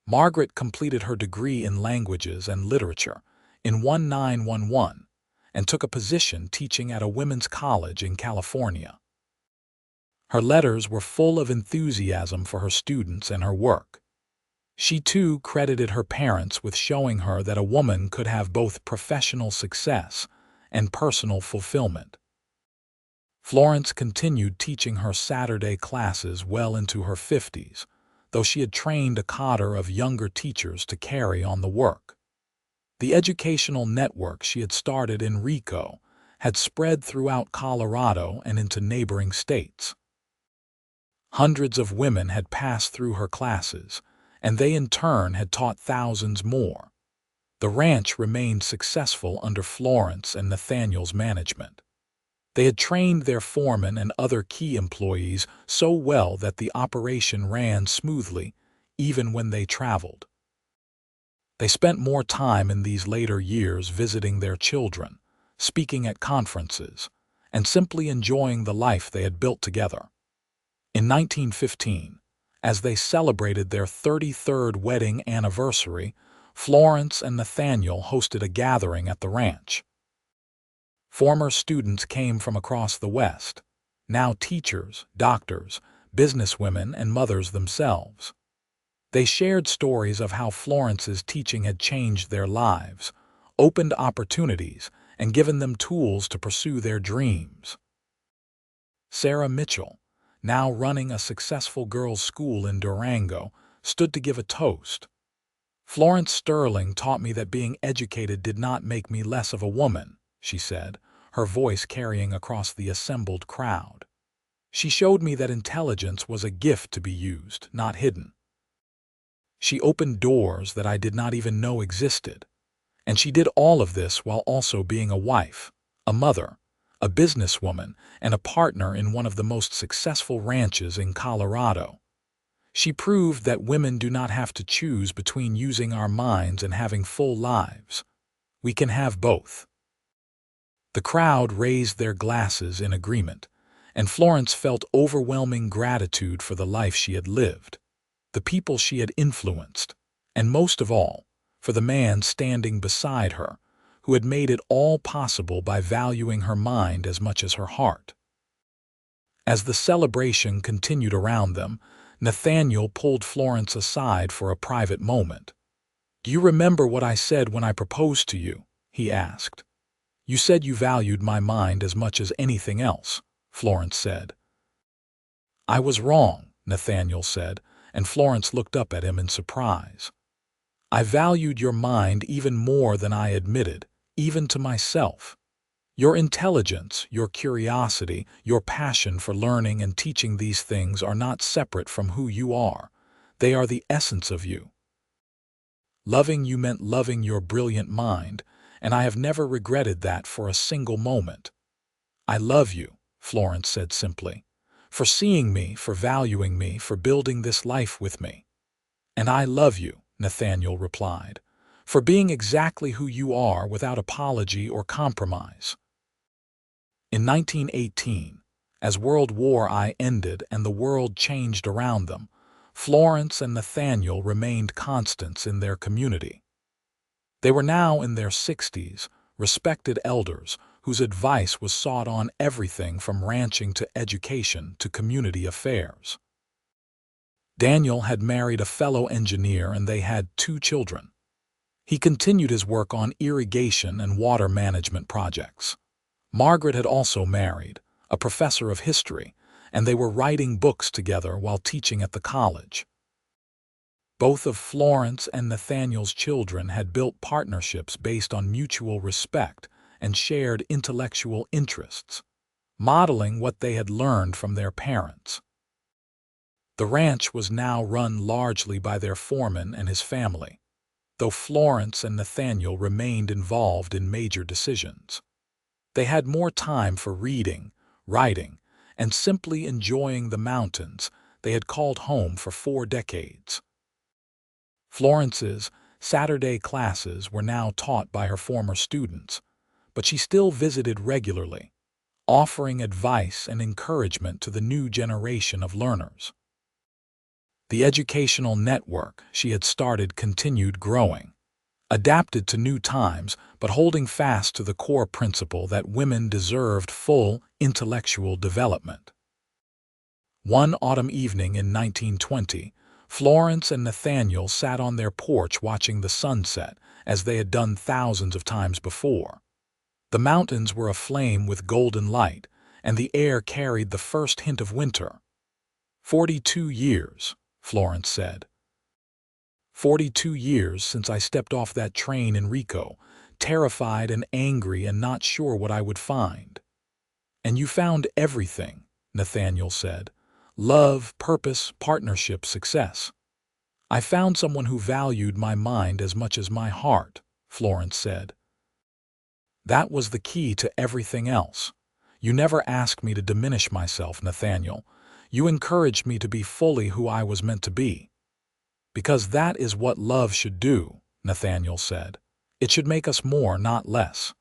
Margaret completed her degree in languages and literature in 1911 and took a position teaching at a women's college in California. Her letters were full of enthusiasm for her students and her work. She too credited her parents with showing her that a woman could have both professional success and personal fulfillment. Florence continued teaching her Saturday classes well into her 50s, though she had trained a cadre of younger teachers to carry on the work. The educational network she had started in Rico had spread throughout Colorado and into neighboring states. Hundreds of women had passed through her classes, and they in turn had taught thousands more. The ranch remained successful under Florence and Nathaniel's management. They had trained their foreman and other key employees so well that the operation ran smoothly, even when they traveled. They spent more time in these later years visiting their children, speaking at conferences, and simply enjoying the life they had built together. In 1915, as they celebrated their 33rd wedding anniversary, Florence and Nathaniel hosted a gathering at the ranch. Former students came from across the West, now teachers, doctors, businesswomen, and mothers themselves. They shared stories of how Florence's teaching had changed their lives, opened opportunities, and given them tools to pursue their dreams. Sarah Mitchell, now running a successful girls' school in Durango, stood to give a toast. "Florence Sterling taught me that being educated did not make me less of a woman," she said, her voice carrying across the assembled crowd. "She showed me that intelligence was a gift to be used, not hidden. She opened doors that I did not even know existed. And she did all of this while also being a wife, a mother, a businesswoman, and a partner in one of the most successful ranches in Colorado. She proved that women do not have to choose between using our minds and having full lives. We can have both." The crowd raised their glasses in agreement, and Florence felt overwhelming gratitude for the life she had lived, the people she had influenced, and most of all, for the man standing beside her, who had made it all possible by valuing her mind as much as her heart. As the celebration continued around them, Nathaniel pulled Florence aside for a private moment. "Do you remember what I said when I proposed to you?" he asked. "You said you valued my mind as much as anything else," Florence said. "I was wrong," Nathaniel said, and Florence looked up at him in surprise. "I valued your mind even more than I admitted, even to myself. Your intelligence, your curiosity, your passion for learning and teaching these things are not separate from who you are. They are the essence of you. Loving you meant loving your brilliant mind, and I have never regretted that for a single moment." "I love you," Florence said simply, "for seeing me, for valuing me, for building this life with me." "And I love you," Nathaniel replied, "for being exactly who you are without apology or compromise." In 1918, as World War I ended and the world changed around them, Florence and Nathaniel remained constants in their community. They were now in their 60s, respected elders whose advice was sought on everything from ranching to education to community affairs. Daniel had married a fellow engineer and they had 2 children. He continued his work on irrigation and water management projects. Margaret had also married, a professor of history, and they were writing books together while teaching at the college. Both of Florence and Nathaniel's children had built partnerships based on mutual respect and shared intellectual interests, modeling what they had learned from their parents. The ranch was now run largely by their foreman and his family, though Florence and Nathaniel remained involved in major decisions. They had more time for reading, writing, and simply enjoying the mountains they had called home for 4 decades. Florence's Saturday classes were now taught by her former students, but she still visited regularly, offering advice and encouragement to the new generation of learners. The educational network she had started continued growing, adapted to new times but holding fast to the core principle that women deserved full intellectual development. One autumn evening in 1920, Florence and Nathaniel sat on their porch watching the sunset, as they had done thousands of times before. The mountains were aflame with golden light, and the air carried the first hint of winter. 42 years, Florence said. 42 years since I stepped off that train in Rico, terrified and angry and not sure what I would find. And you found everything, Nathaniel said. Love, purpose, partnership, success. I found someone who valued my mind as much as my heart, Florence said. That was the key to everything else. You never asked me to diminish myself, Nathaniel. You encouraged me to be fully who I was meant to be. Because that is what love should do, Nathaniel said. It should make us more, not less.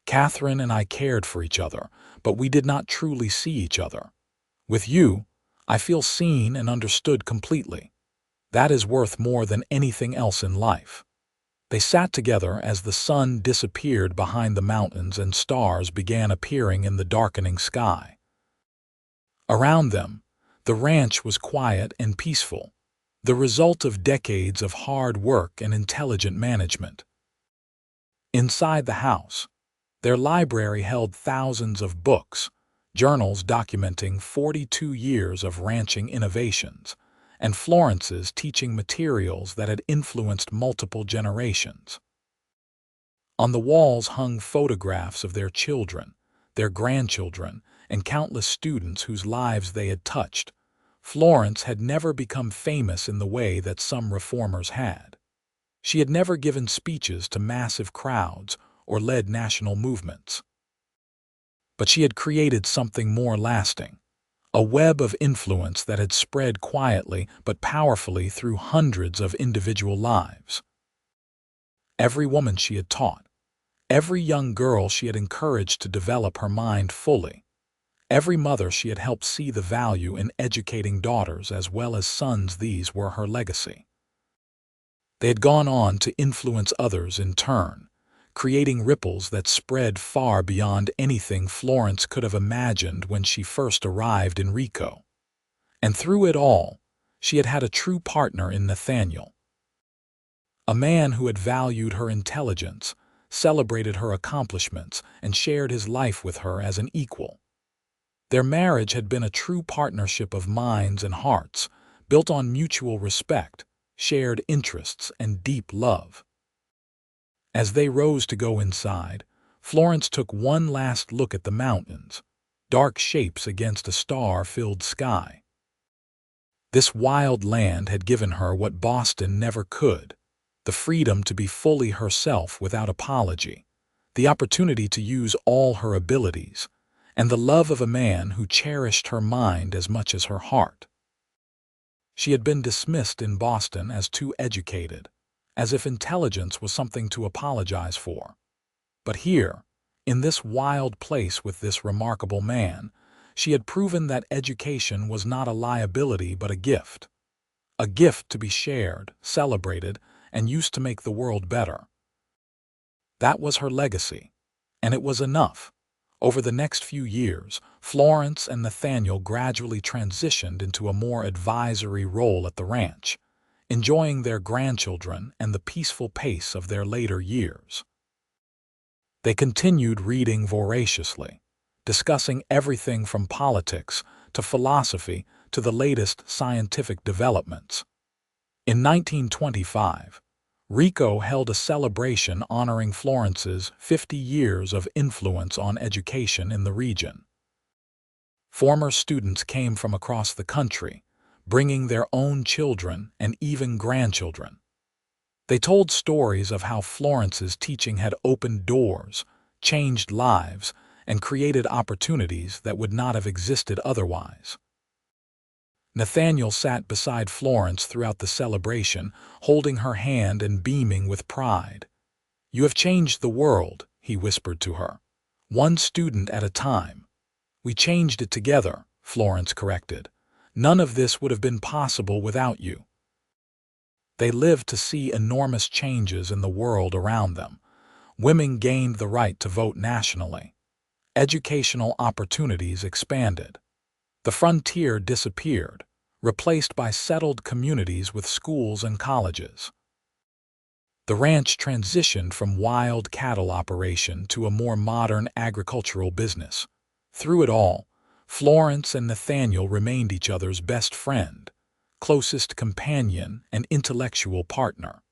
Catherine and I cared for each other, but we did not truly see each other. With you, I feel seen and understood completely. That is worth more than anything else in life. They sat together as the sun disappeared behind the mountains and stars began appearing in the darkening sky. Around them, the ranch was quiet and peaceful, the result of decades of hard work and intelligent management. Inside the house, their library held thousands of books, journals documenting 42 years of ranching innovations, and Florence's teaching materials that had influenced multiple generations. On the walls hung photographs of their children, their grandchildren, and countless students whose lives they had touched. Florence had never become famous in the way that some reformers had. She had never given speeches to massive crowds or led national movements. But she had created something more lasting, a web of influence that had spread quietly but powerfully through hundreds of individual lives. Every woman she had taught, every young girl she had encouraged to develop her mind fully, every mother she had helped see the value in educating daughters as well as sons, these were her legacy. They had gone on to influence others in turn, creating ripples that spread far beyond anything Florence could have imagined when she first arrived in Rico. And through it all, she had had a true partner in Nathaniel. A man who had valued her intelligence, celebrated her accomplishments, and shared his life with her as an equal. Their marriage had been a true partnership of minds and hearts, built on mutual respect, shared interests, and deep love. As they rose to go inside, Florence took one last look at the mountains, dark shapes against a star-filled sky. This wild land had given her what Boston never could, the freedom to be fully herself without apology, the opportunity to use all her abilities, and the love of a man who cherished her mind as much as her heart. She had been dismissed in Boston as too educated, as if intelligence was something to apologize for. But here, in this wild place with this remarkable man, she had proven that education was not a liability but a gift to be shared, celebrated, and used to make the world better. That was her legacy, and it was enough. Over the next few years, Florence and Nathaniel gradually transitioned into a more advisory role at the ranch, enjoying their grandchildren and the peaceful pace of their later years. They continued reading voraciously, discussing everything from politics to philosophy to the latest scientific developments. In 1925, Rico held a celebration honoring Florence's 50 years of influence on education in the region. Former students came from across the country, bringing their own children and even grandchildren. They told stories of how Florence's teaching had opened doors, changed lives, and created opportunities that would not have existed otherwise. Nathaniel sat beside Florence throughout the celebration, holding her hand and beaming with pride. "You have changed the world," he whispered to her. "One student at a time." "We changed it together," Florence corrected. None of this would have been possible without you. They lived to see enormous changes in the world around them. Women gained the right to vote nationally. Educational opportunities expanded. The frontier disappeared, replaced by settled communities with schools and colleges. The ranch transitioned from wild cattle operation to a more modern agricultural business. Through it all, Florence and Nathaniel remained each other's best friend, closest companion, and intellectual partner.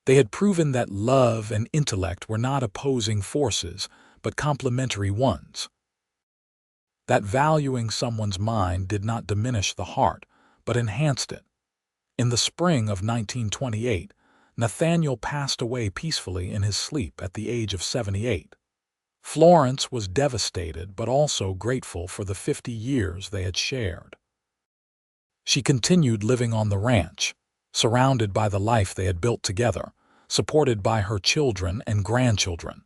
They had proven that love and intellect were not opposing forces, but complementary ones. That valuing someone's mind did not diminish the heart, but enhanced it. In the spring of 1928, Nathaniel passed away peacefully in his sleep at the age of 78. Florence was devastated but also grateful for the 50 years they had shared. She continued living on the ranch, surrounded by the life they had built together, supported by her children and grandchildren.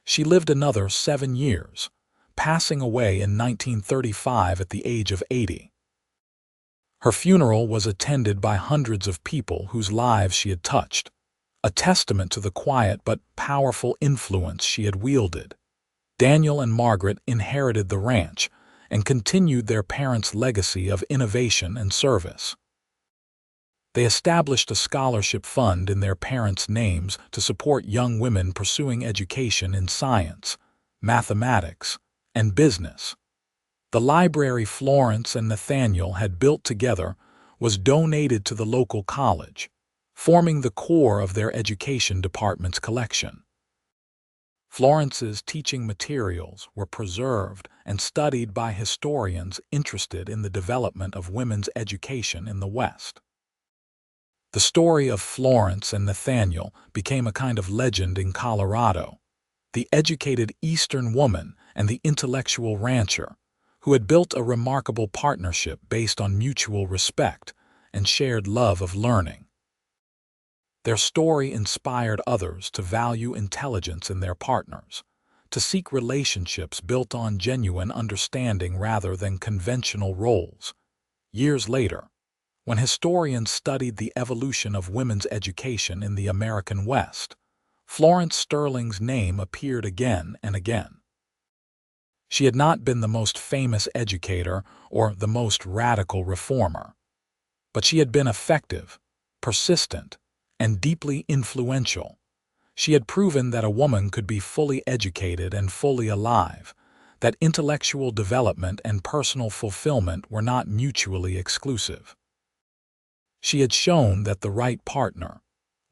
She lived another 7 years, passing away in 1935 at the age of 80. Her funeral was attended by hundreds of people whose lives she had touched, a testament to the quiet but powerful influence she had wielded. Daniel and Margaret inherited the ranch and continued their parents' legacy of innovation and service. They established a scholarship fund in their parents' names to support young women pursuing education in science, mathematics, and business. The library Florence and Nathaniel had built together was donated to the local college, forming the core of their education department's collection. Florence's teaching materials were preserved and studied by historians interested in the development of women's education in the West. The story of Florence and Nathaniel became a kind of legend in Colorado. The educated Eastern woman and the intellectual rancher, who had built a remarkable partnership based on mutual respect and shared love of learning. Their story inspired others to value intelligence in their partners, to seek relationships built on genuine understanding rather than conventional roles. Years later, when historians studied the evolution of women's education in the American West, Florence Sterling's name appeared again and again. She had not been the most famous educator or the most radical reformer, but she had been effective, persistent, and deeply influential. She had proven that a woman could be fully educated and fully alive, that intellectual development and personal fulfillment were not mutually exclusive. She had shown that the right partner,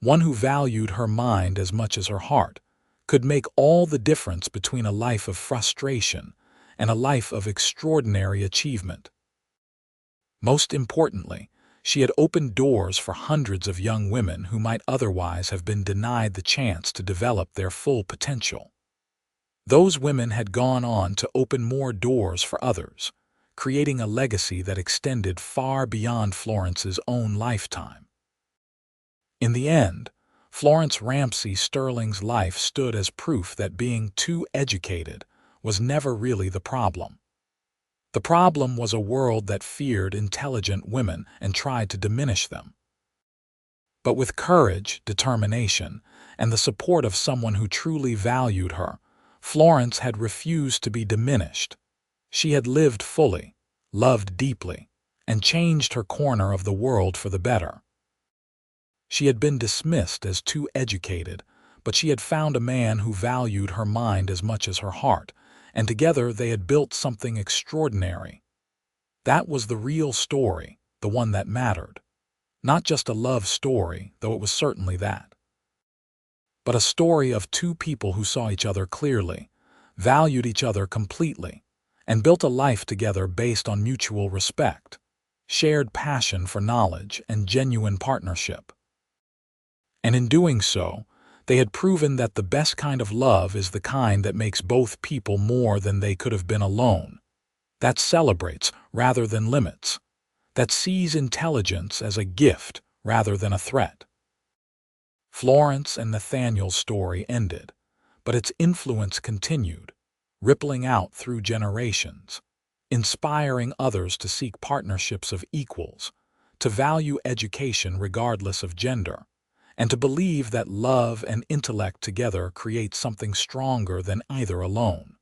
one who valued her mind as much as her heart, could make all the difference between a life of frustration and a life of extraordinary achievement. Most importantly, she had opened doors for hundreds of young women who might otherwise have been denied the chance to develop their full potential. Those women had gone on to open more doors for others, creating a legacy that extended far beyond Florence's own lifetime. In the end, Florence Ramsey Sterling's life stood as proof that being too educated was never really the problem. The problem was a world that feared intelligent women and tried to diminish them. But with courage, determination, and the support of someone who truly valued her, Florence had refused to be diminished. She had lived fully, loved deeply, and changed her corner of the world for the better. She had been dismissed as too educated, but she had found a man who valued her mind as much as her heart, and together they had built something extraordinary. That was the real story, the one that mattered. Not just a love story, though it was certainly that, but a story of two people who saw each other clearly, valued each other completely, and built a life together based on mutual respect, shared passion for knowledge, and genuine partnership. And in doing so, they had proven that the best kind of love is the kind that makes both people more than they could have been alone, that celebrates rather than limits, that sees intelligence as a gift rather than a threat. Florence and Nathaniel's story ended, but its influence continued, rippling out through generations. inspiring others to seek partnerships of equals, to value education regardless of gender, and to believe that love and intellect together create something stronger than either alone.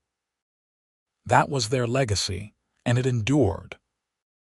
That was their legacy, and it endured.